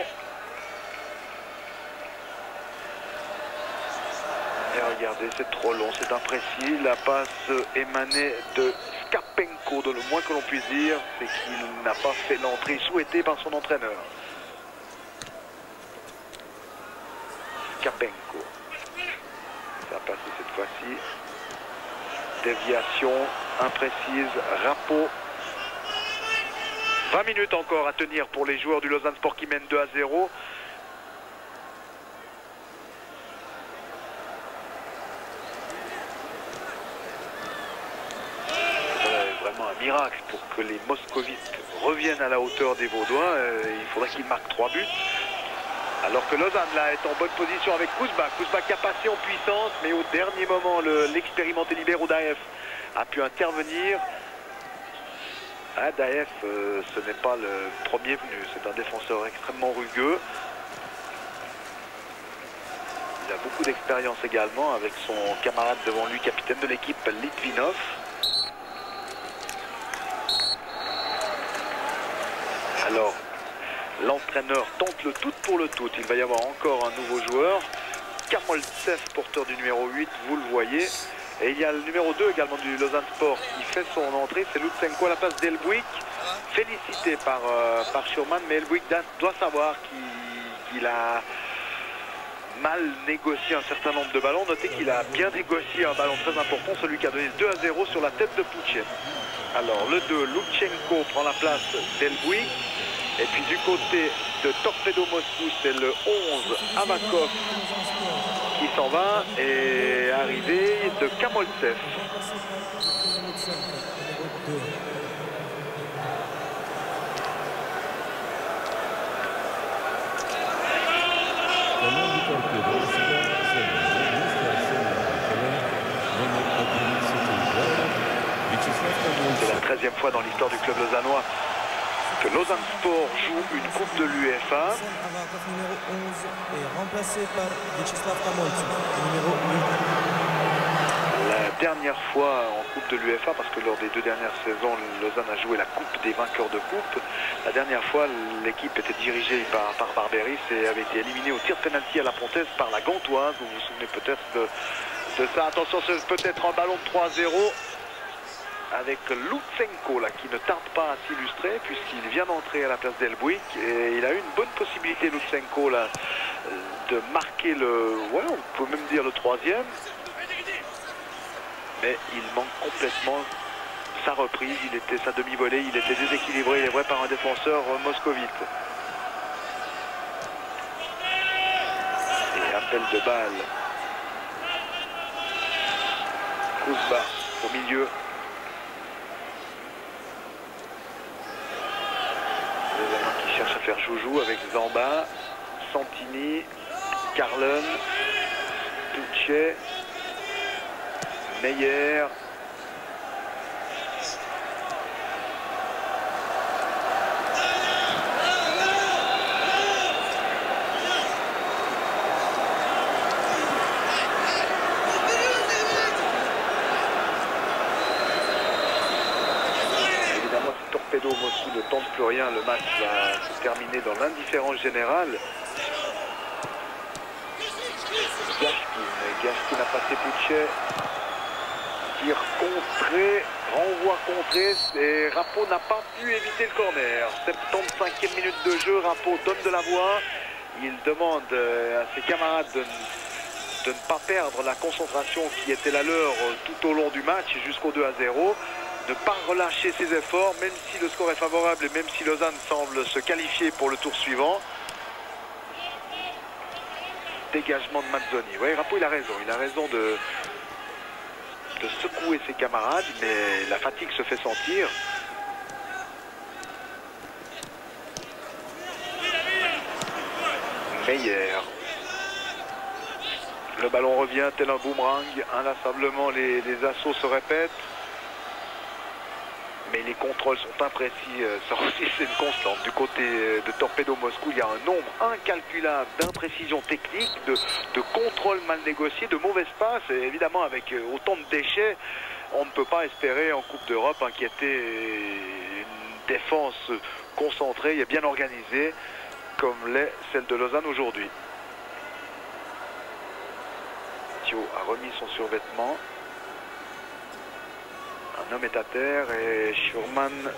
Et regardez, c'est trop long, c'est imprécis. La passe émanait de Skapenko. Le moins que l'on puisse dire, c'est qu'il n'a pas fait l'entrée souhaitée par son entraîneur. Skapenko. Ça a passé cette fois-ci. Déviation imprécise. Rapo. 20 minutes encore à tenir pour les joueurs du Lausanne Sport qui mènent 2-0. Vraiment un miracle pour que les moscovites reviennent à la hauteur des Vaudois. Il faudrait qu'ils marquent 3 buts. Alors que Lausanne là est en bonne position avec Kuzba. Kuzba qui a passé en puissance, mais au dernier moment l'expérimenté libéro Daef a pu intervenir. Ah, Daef, ce n'est pas le premier venu, c'est un défenseur extrêmement rugueux. Il a beaucoup d'expérience également avec son camarade devant lui, capitaine de l'équipe Litvinov. Alors, l'entraîneur tente le tout pour le tout. Il va y avoir encore un nouveau joueur. Kamoltsev, porteur du numéro 8, vous le voyez. Et il y a le numéro 2 également du Lausanne Sport qui fait son entrée. C'est Lutsenko à la place d'Elbuik. Félicité par Schurman, mais Elbuik doit savoir qu'il a mal négocié un certain nombre de ballons. Notez qu'il a bien négocié un ballon très important, celui qui a donné 2-0 sur la tête de Pouche. Alors le 2, Lutsenko prend la place d'Elbuik. Et puis du côté de Torpedo Moscou, c'est le 11, Avakov, qui s'en va, et arrivé de Kamoltsev. C'est la 13e fois dans l'histoire du club lausannois que Lausanne Sport joue une coupe de l'UEFA. Avakov numéro 11 est remplacé par Vyacheslav Kamoltsev, numéro 8. La dernière fois en coupe de l'UEFA, parce que lors des 2 dernières saisons, Lausanne a joué la coupe des vainqueurs de coupe. La dernière fois, l'équipe était dirigée par Barberis et avait été éliminée au tir de pénalty à la Pontaise par la Gantoise. Vous vous souvenez peut-être de ça. Attention, c'est peut-être un ballon de 3-0. Avec Lutsenko là, qui ne tarde pas à s'illustrer puisqu'il vient d'entrer à la place d'Elbuik et il a eu une bonne possibilité, Lutsenko là, de marquer le, ouais, on peut même dire le 3e, mais il manque complètement sa reprise. Sa demi-volée, il était déséquilibré, il est vrai, par un défenseur moscovite. Et appel de balle. Kuzba au milieu. Qui cherche à faire joujou avec Zamba, Santini, Carlen, Puchet, Meyer. Moscou ne tente plus rien, le match va se terminer dans l'indifférence générale. Gashkin a passé Pouchet, tir contré, renvoi contré, et Rapo n'a pas pu éviter le corner. 75e minute de jeu, Rapo donne de la voix, il demande à ses camarades de ne pas perdre la concentration qui était la leur tout au long du match jusqu'au 2-0. Ne pas relâcher ses efforts, même si le score est favorable et même si Lausanne semble se qualifier pour le tour suivant. Dégagement de Mazzoni. Oui, Rapo, il a raison de secouer ses camarades, mais la fatigue se fait sentir. Meyer. Le ballon revient tel un boomerang. Inlassablement, les assauts se répètent. Mais les contrôles sont imprécis. Ça aussi, c'est une constante. Du côté de Torpedo Moscou, il y a un nombre incalculable d'imprécisions techniques, de contrôles mal négociés, de mauvais passes. Et évidemment, avec autant de déchets, on ne peut pas espérer en Coupe d'Europe inquiéter une défense concentrée et bien organisée comme l'est celle de Lausanne aujourd'hui. Thio a remis son survêtement. Un homme est à terre et Schurman,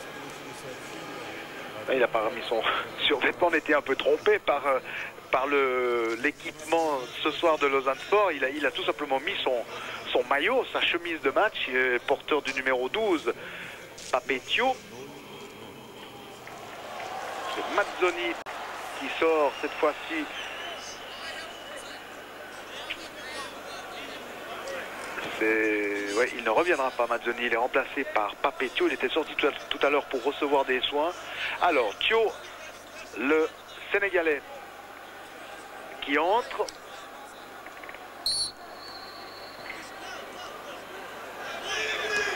il n'a pas remis son survêtement, on était un peu trompé par l'équipement ce soir de Lausanne Sport. Il a tout simplement mis son maillot, sa chemise de match. Il est porteur du numéro 12, Papetio. C'est Mazzoni qui sort cette fois-ci. Ouais, il ne reviendra pas, Mazzoni. Il est remplacé par Papetio. Il était sorti tout à l'heure pour recevoir des soins. Alors, Thio, le Sénégalais, qui entre.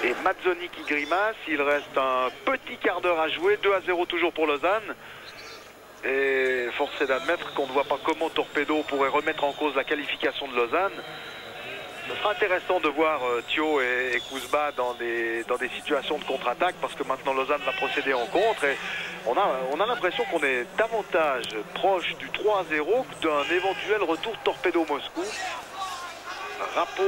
Et Mazzoni qui grimace. Il reste un petit quart d'heure à jouer. 2-0 toujours pour Lausanne. Et force est d'admettre qu'on ne voit pas comment Torpedo pourrait remettre en cause la qualification de Lausanne. Ce sera intéressant de voir Thio et Kouzba dans des situations de contre-attaque, parce que maintenant Lausanne va procéder en contre et on a l'impression qu'on est davantage proche du 3-0 que d'un éventuel retour de Torpedo Moscou. Rapo.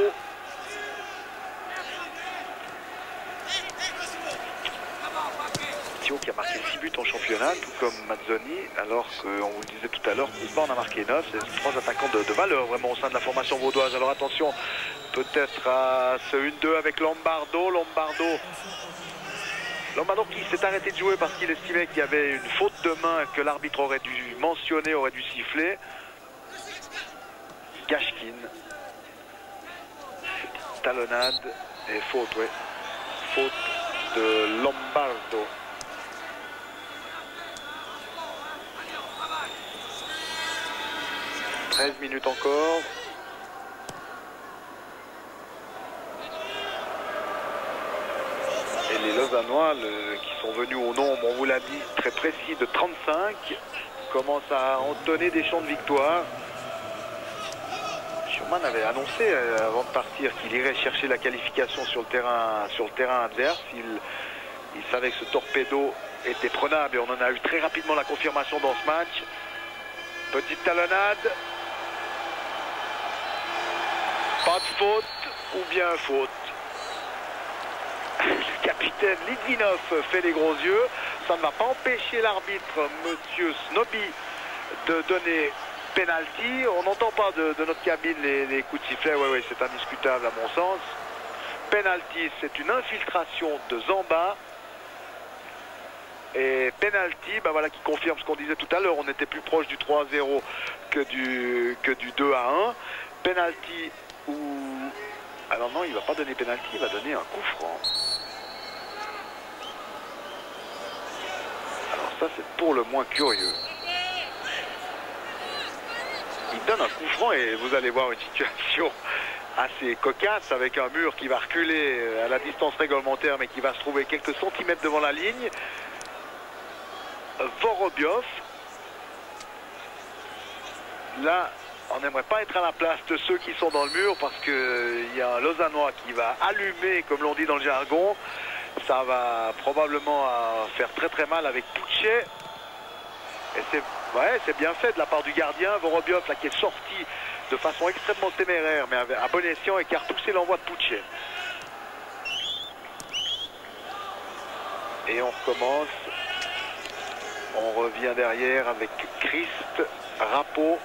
Thio qui a marqué 6 buts en championnat, tout comme Mazzoni, alors qu'on vous le disait tout à l'heure, Kouzba en a marqué 9. C'est 3 attaquants de valeur vraiment au sein de la formation vaudoise. Alors attention, peut-être à ce 1-2 avec Lombardo. Lombardo qui s'est arrêté de jouer parce qu'il estimait qu'il y avait une faute de main que l'arbitre aurait dû mentionner, aurait dû siffler. Gashkin. Talonnade et faute, oui. Faute de Lombardo. « 13 minutes encore. » Et les Lausannois, qui sont venus au nombre, on vous l'a dit, très précis de 35, commencent à entonner des chants de victoire. Schurman avait annoncé avant de partir qu'il irait chercher la qualification sur le terrain adverse. Il savait que ce Torpedo était prenable et on en a eu très rapidement la confirmation dans ce match. Petite talonnade. Pas de faute ou bien faute. Le capitaine Litvinov fait les gros yeux. Ça ne va pas empêcher l'arbitre, monsieur Snobby, de donner penalty. On n'entend pas de notre cabine les coups de sifflet. Oui, c'est indiscutable à mon sens. Penalty, c'est une infiltration de Zamba. Et penalty, voilà, qui confirme ce qu'on disait tout à l'heure. On était plus proche du 3-0 que du 2-1. Penalty ou... Alors non, il ne va pas donner penalty, il va donner un coup franc. Alors ça, c'est pour le moins curieux. Il donne un coup franc et vous allez voir une situation assez cocasse avec un mur qui va reculer à la distance réglementaire mais qui va se trouver quelques centimètres devant la ligne. Vorobiov. Là, on n'aimerait pas être à la place de ceux qui sont dans le mur parce qu'il y a un Lausannois qui va allumer, comme l'on dit dans le jargon. Ça va probablement faire très très mal avec Puchet. Et c'est bien fait de la part du gardien. Vorobiov là, qui est sorti de façon extrêmement téméraire, mais à bon escient et qui a repoussé l'envoi de Puchet. Et on recommence. On revient derrière avec Christ, Rapo.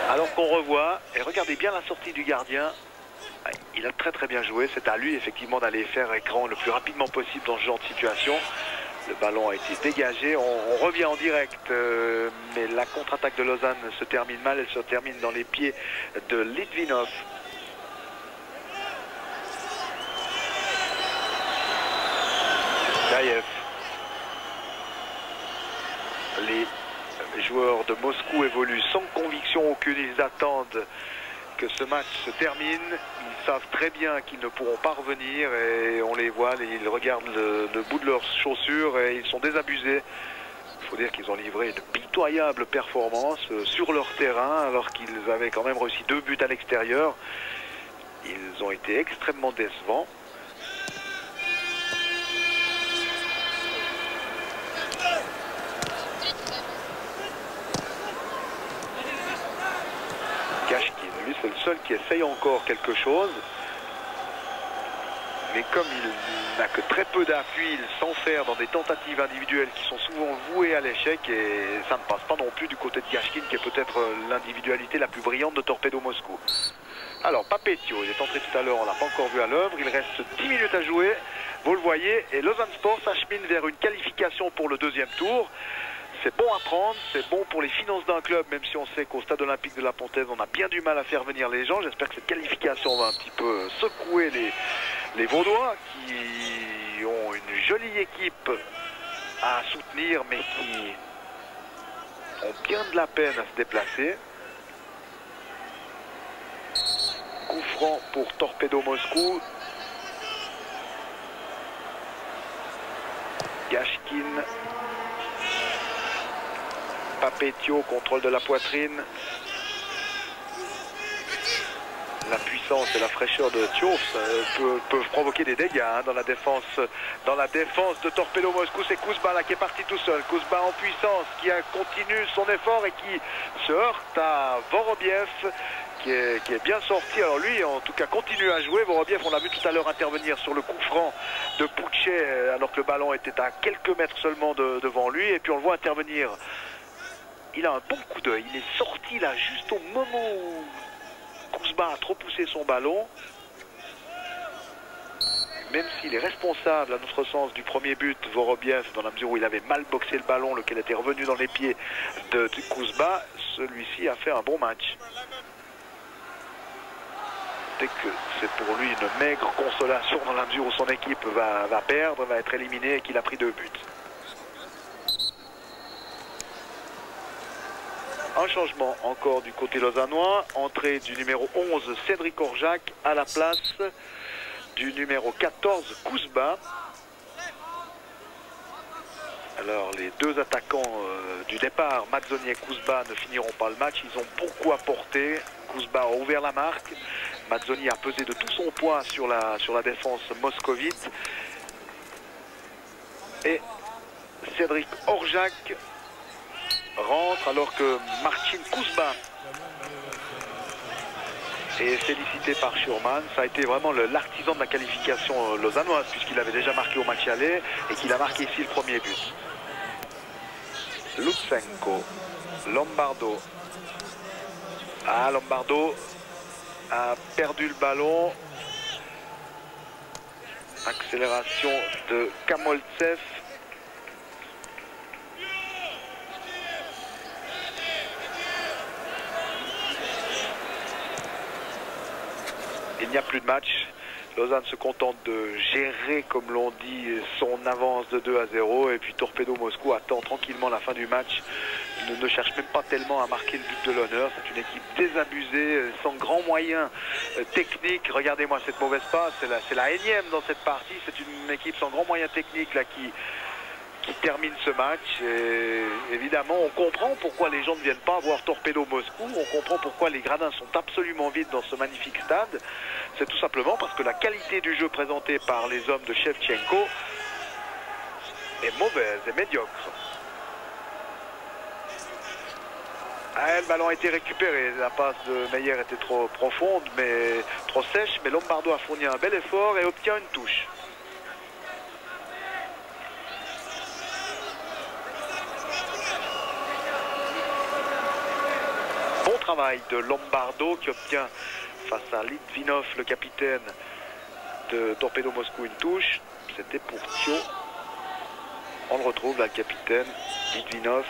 Alors qu'on revoit, et regardez bien la sortie du gardien, il a très très bien joué, c'est à lui effectivement d'aller faire écran le plus rapidement possible dans ce genre de situation. Le ballon a été dégagé, on revient en direct, mais la contre-attaque de Lausanne se termine mal, elle se termine dans les pieds de Litvinov. Gaïev. joueurs de Moscou évoluent sans conviction aucune. Ils attendent que ce match se termine. Ils savent très bien qu'ils ne pourront pas revenir et on les voit, ils regardent le bout de leurs chaussures et ils sont désabusés. Il faut dire qu'ils ont livré une pitoyable performance sur leur terrain alors qu'ils avaient quand même réussi 2 buts à l'extérieur. Ils ont été extrêmement décevants. Gashkin, lui, c'est le seul qui essaye encore quelque chose. Mais comme il n'a que très peu d'appui, il s'enferme dans des tentatives individuelles qui sont souvent vouées à l'échec et ça ne passe pas non plus du côté de Gashkin qui est peut-être l'individualité la plus brillante de Torpedo Moscou. Alors Papetio, il est entré tout à l'heure, on ne l'a pas encore vu à l'œuvre, il reste 10 minutes à jouer, vous le voyez, et Lausanne Sport s'achemine vers une qualification pour le 2e tour. C'est bon à prendre, c'est bon pour les finances d'un club, même si on sait qu'au stade olympique de la Pontaise, on a bien du mal à faire venir les gens. J'espère que cette qualification va un petit peu secouer les Vaudois qui ont une jolie équipe à soutenir, mais qui ont bien de la peine à se déplacer. Coup franc pour Torpedo Moscou. Gashkin. Papetio, contrôle de la poitrine. La puissance et la fraîcheur de Tiouf peuvent provoquer des dégâts dans la défense. Dans la défense de Torpedo Moscou, c'est Kuzba là qui est parti tout seul. Kuzba en puissance qui continue son effort et qui se heurte à Vorobiev qui est bien sorti. Alors lui, en tout cas, continue à jouer. Vorobiev, on l'a vu tout à l'heure intervenir sur le coup franc de Pouchet alors que le ballon était à quelques mètres seulement devant lui. Et puis on le voit intervenir. Il a un bon coup d'œil. Il est sorti là juste au moment où Kuzba a trop poussé son ballon. Même s'il est responsable à notre sens du premier but, Vorobiev, dans la mesure où il avait mal boxé le ballon, lequel était revenu dans les pieds de Kuzba, celui-ci a fait un bon match. Dès que c'est pour lui une maigre consolation dans la mesure où son équipe va perdre, va être éliminée et qu'il a pris 2 buts. Un changement encore du côté lausannois, entrée du numéro 11 Cédric Orjac à la place du numéro 14 Kuzba. Alors les 2 attaquants du départ, Mazzoni et Kuzba, ne finiront pas le match. Ils ont beaucoup apporté. Kuzba a ouvert la marque. Mazzoni a pesé de tout son poids sur la défense moscovite. Et Cédric Orjac rentre alors que Marcin Kuzba est félicité par Schurman. Ça a été vraiment l'artisan de la qualification lausannoise puisqu'il avait déjà marqué au match aller et qu'il a marqué ici le premier but. Lutsenko, Lombardo. Ah, Lombardo a perdu le ballon. Accélération de Kamoltsev. Il n'y a plus de match. Lausanne se contente de gérer, comme l'on dit, son avance de 2-0. Et puis Torpedo Moscou attend tranquillement la fin du match. Il ne cherche même pas tellement à marquer le but de l'honneur. C'est une équipe désabusée, sans grands moyens techniques. Regardez-moi cette mauvaise passe. C'est la énième dans cette partie. C'est une équipe sans grands moyens techniques là, qui termine ce match. Et évidemment, on comprend pourquoi les gens ne viennent pas voir Torpedo Moscou. On comprend pourquoi les gradins sont absolument vides dans ce magnifique stade. C'est tout simplement parce que la qualité du jeu présenté par les hommes de Shevchenko est mauvaise et médiocre. Ah, le ballon a été récupéré. La passe de Meyer était trop profonde, mais trop sèche. Mais Lombardo a fourni un bel effort et obtient une touche. Bon travail de Lombardo qui obtient face à Litvinov, le capitaine de Torpedo Moscou, une touche. C'était pour Thio. On le retrouve là, le capitaine Litvinov.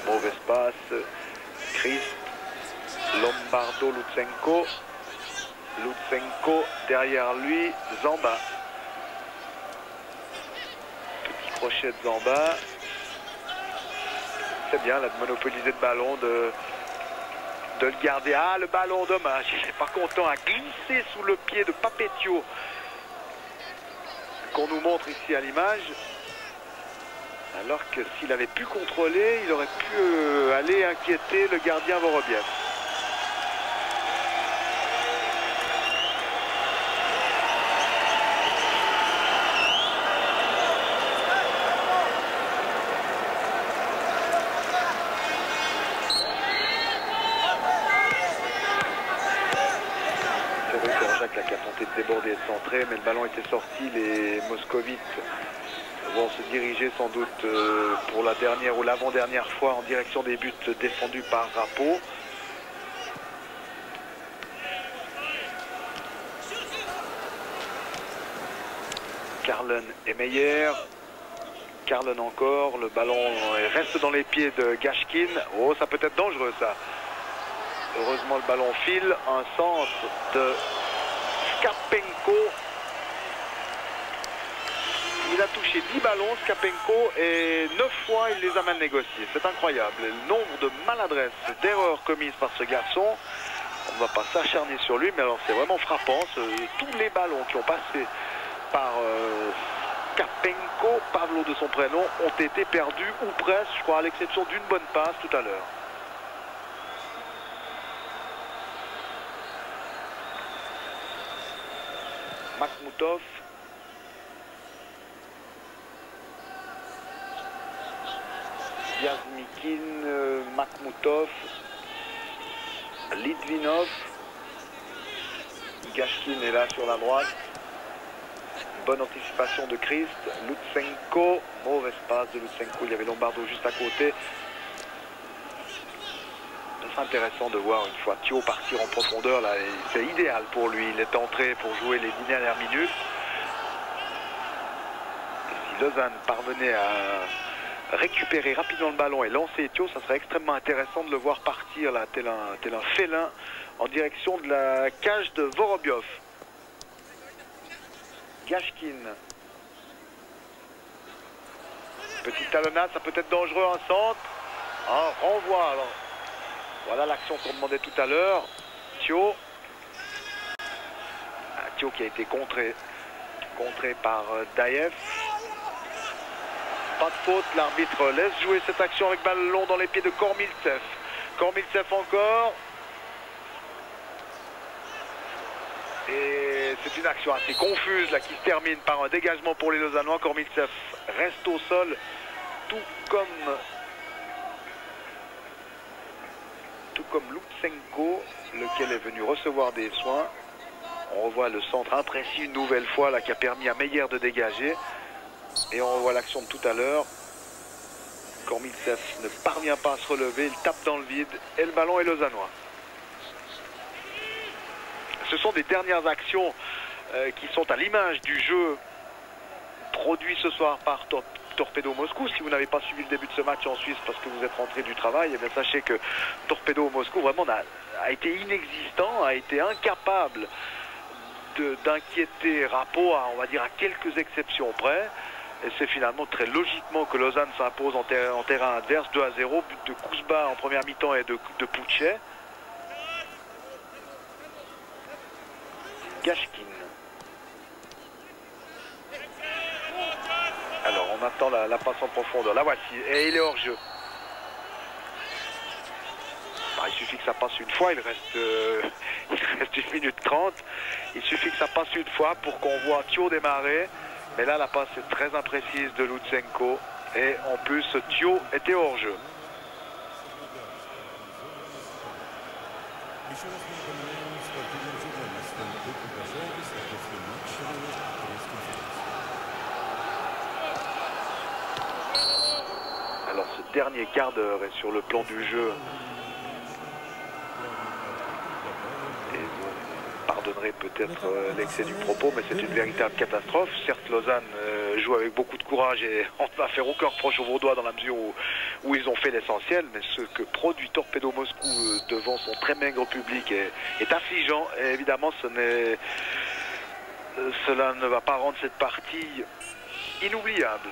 Mauvaise passe. Christ. Lombardo, Lutsenko. Lutsenko derrière lui. Zamba. Petit crochet de Zamba. C'est bien là de monopoliser le ballon, de le garder. Ah, le ballon, dommage. Il n'est pas content, à glisser sous le pied de Papetio, qu'on nous montre ici à l'image. Alors que s'il avait pu contrôler, il aurait pu aller inquiéter le gardien Vorobiev. Qui a tenté de déborder et de centrer, mais le ballon était sorti. Les moscovites vont se diriger sans doute pour la dernière ou l'avant-dernière fois en direction des buts défendus par Rapo. Karlen et Meyer. Karlen encore, le ballon reste dans les pieds de Gashkin. Oh, ça peut être dangereux ça. Heureusement le ballon file, un centre de Skapenko. Il a touché 10 ballons, Skapenko, et 9 fois il les a mal négociés. C'est incroyable. Le nombre de maladresses, d'erreurs commises par ce garçon, on ne va pas s'acharner sur lui, mais alors c'est vraiment frappant. Tous les ballons qui ont passé par Skapenko, Pavlo de son prénom, ont été perdus ou presque, je crois, à l'exception d'une bonne passe tout à l'heure. Makhmoutov. Biaznikin, Makhmoutov, Litvinov. Gashkin est là sur la droite. Bonne anticipation de Christ. Lutsenko. Mauvaise passe de Lutsenko. Il y avait Lombardo juste à côté. C'est intéressant de voir une fois Thio partir en profondeur là, c'est idéal pour lui, il est entré pour jouer les 10 dernières minutes. Et si Lausanne parvenait à récupérer rapidement le ballon et lancer Thio, ça serait extrêmement intéressant de le voir partir là, tel un félin en direction de la cage de Vorobiev. Gashkin. Petite talonnade, ça peut être dangereux, un centre. Un renvoi alors. Voilà l'action qu'on demandait tout à l'heure. Thio. Thio qui a été contré par Daev. Pas de faute, l'arbitre laisse jouer cette action avec ballon dans les pieds de Kormiltsev. Kormiltsev encore. Et c'est une action assez confuse là qui se termine par un dégagement pour les Lausannois. Kormiltsev reste au sol, tout comme Lutsenko, lequel est venu recevoir des soins. On revoit le centre imprécis une nouvelle fois là qui a permis à Meyer de dégager. Et on revoit l'action de tout à l'heure. Kormiltsev ne parvient pas à se relever, il tape dans le vide et le ballon est lausannois. Ce sont des dernières actions qui sont à l'image du jeu produit ce soir par Torpedo Moscou. Si vous n'avez pas suivi le début de ce match en Suisse parce que vous êtes rentré du travail, eh bien sachez que Torpedo Moscou vraiment a été inexistant, a été incapable d'inquiéter Rapo, on va dire à quelques exceptions près. Et c'est finalement très logiquement que Lausanne s'impose en terrain adverse 2-0, but de Kouzba en première mi-temps et de Pouchet. Gashkin. Alors on attend la passe en profondeur, la voici, et il est hors jeu. Il suffit que ça passe une fois, il reste 1 minute 30. Il suffit que ça passe une fois pour qu'on voit Thio démarrer. Mais là, la passe est très imprécise de Lutsenko. Et en plus, Thio était hors jeu. Alors, ce dernier quart d'heure est sur le plan du jeu. Pardonnerai peut-être l'excès du propos, mais c'est une véritable catastrophe. Certes, Lausanne joue avec beaucoup de courage et on ne va faire aucun reproche aux Vaudois dans la mesure où ils ont fait l'essentiel, mais ce que produit Torpedo Moscou devant son très maigre public est affligeant. Et évidemment, cela ne va pas rendre cette partie inoubliable.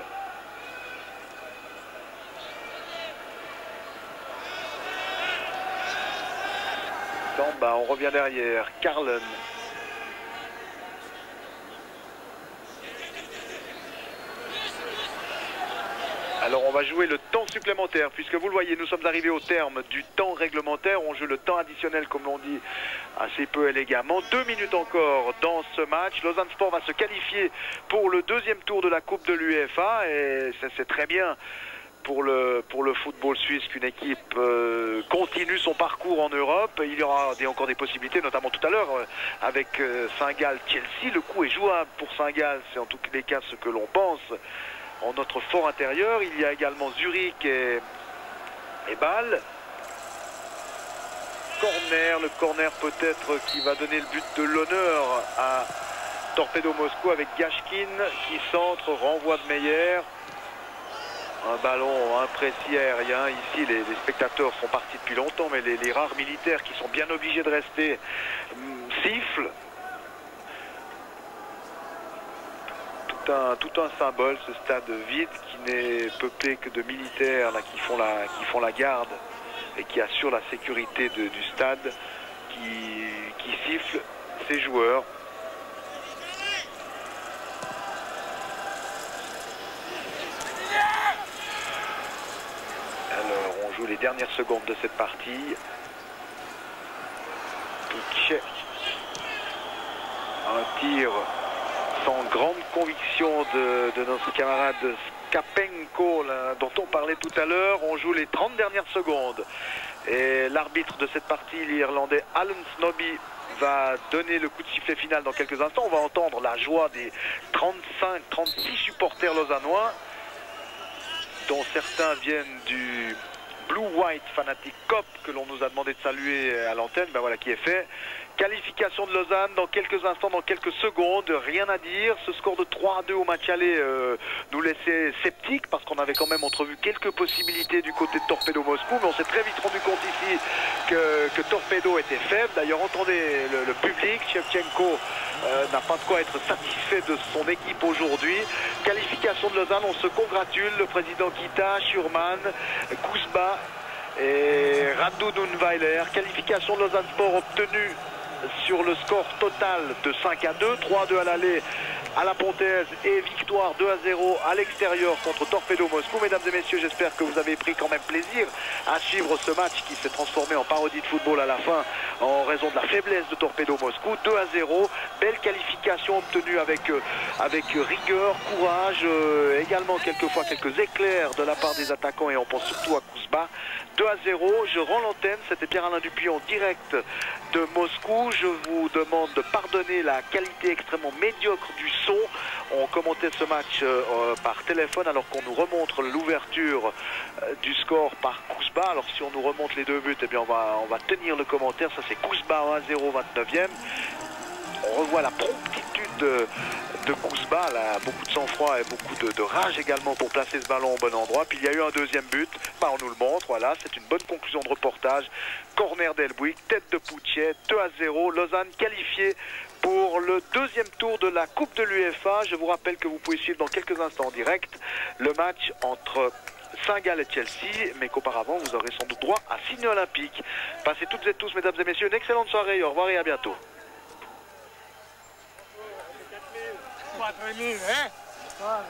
Samba, on revient derrière. Carlen. Alors on va jouer le temps supplémentaire, puisque vous le voyez, nous sommes arrivés au terme du temps réglementaire. On joue le temps additionnel, comme l'on dit assez peu élégamment. 2 minutes encore dans ce match. Lausanne Sport va se qualifier pour le deuxième tour de la Coupe de l'UEFA, et ça c'est très bien pour le football suisse qu'une équipe continue son parcours en Europe. Il y aura encore des possibilités, notamment tout à l'heure avec Saint-Gall-Chelsea. Le coup est jouable pour Saint-Gall, c'est en tous les cas ce que l'on pense en notre fort intérieur. Il y a également Zurich et Bâle. Corner, le corner peut-être qui va donner le but de l'honneur à Torpedo Moscou avec Gashkin qui centre, renvoi de Meyer. Un ballon imprécis aérien. Ici, les spectateurs sont partis depuis longtemps, mais les rares militaires qui sont bien obligés de rester sifflent. Tout un symbole, ce stade vide qui n'est peuplé que de militaires là, qui font la garde et qui assurent la sécurité du stade, qui sifflent ses joueurs. Alors on joue les dernières secondes de cette partie. Puchet. Un tir sans grande conviction de notre camarade Skapenko, là, dont on parlait tout à l'heure. On joue les 30 dernières secondes. Et l'arbitre de cette partie, l'Irlandais Alan Snobby, va donner le coup de sifflet final dans quelques instants. On va entendre la joie des 35-36 supporters lausannois, dont certains viennent du Blue White Fanatic Cop que l'on nous a demandé de saluer à l'antenne. Ben voilà qui est fait. Qualification de Lausanne dans quelques instants, dans quelques secondes, rien à dire. Ce score de 3-2 au match aller nous laissait sceptiques parce qu'on avait quand même entrevu quelques possibilités du côté de Torpedo Moscou, mais on s'est très vite rendu compte ici que Torpedo était faible. D'ailleurs, entendez le public, Shevchenko n'a pas de quoi être satisfait de son équipe aujourd'hui. Qualification de Lausanne, on se congratule, le président Kita, Schurman, Kouzba et Radu Nunweiler. Qualification de Lausanne Sport obtenue sur le score total de 5-2, 3-2 à l'aller à la Pontaise et victoire 2-0 à l'extérieur contre Torpedo Moscou. Mesdames et messieurs, j'espère que vous avez pris quand même plaisir à suivre ce match qui s'est transformé en parodie de football à la fin en raison de la faiblesse de Torpedo Moscou. 2-0, belle qualification obtenue avec rigueur, courage, également quelquefois quelques éclairs de la part des attaquants, et on pense surtout à Kouzba. 2-0, je rends l'antenne, c'était Pierre-Alain Dupuis en direct de Moscou. Je vous demande de pardonner la qualité extrêmement médiocre du son. On commentait ce match par téléphone alors qu'on nous remontre l'ouverture du score par Kouzba. Alors si on nous remonte les deux buts, eh bien on va tenir le commentaire. Ça c'est Kouzba 1-0, 29e. On revoit la promptitude de Kouzba, là, beaucoup de sang-froid et beaucoup de rage également pour placer ce ballon au bon endroit. Puis il y a eu un deuxième but, bah, on nous le montre, voilà, c'est une bonne conclusion de reportage. Corner d'Elbouik, tête de Pouchet, 2-0, Lausanne qualifiée pour le deuxième tour de la Coupe de l'UEFA. Je vous rappelle que vous pouvez suivre dans quelques instants en direct le match entre Saint-Gall et Chelsea, mais qu'auparavant vous aurez sans doute droit à signe olympique. Passez toutes et tous, mesdames et messieurs, une excellente soirée, au revoir et à bientôt. 4 000, hein?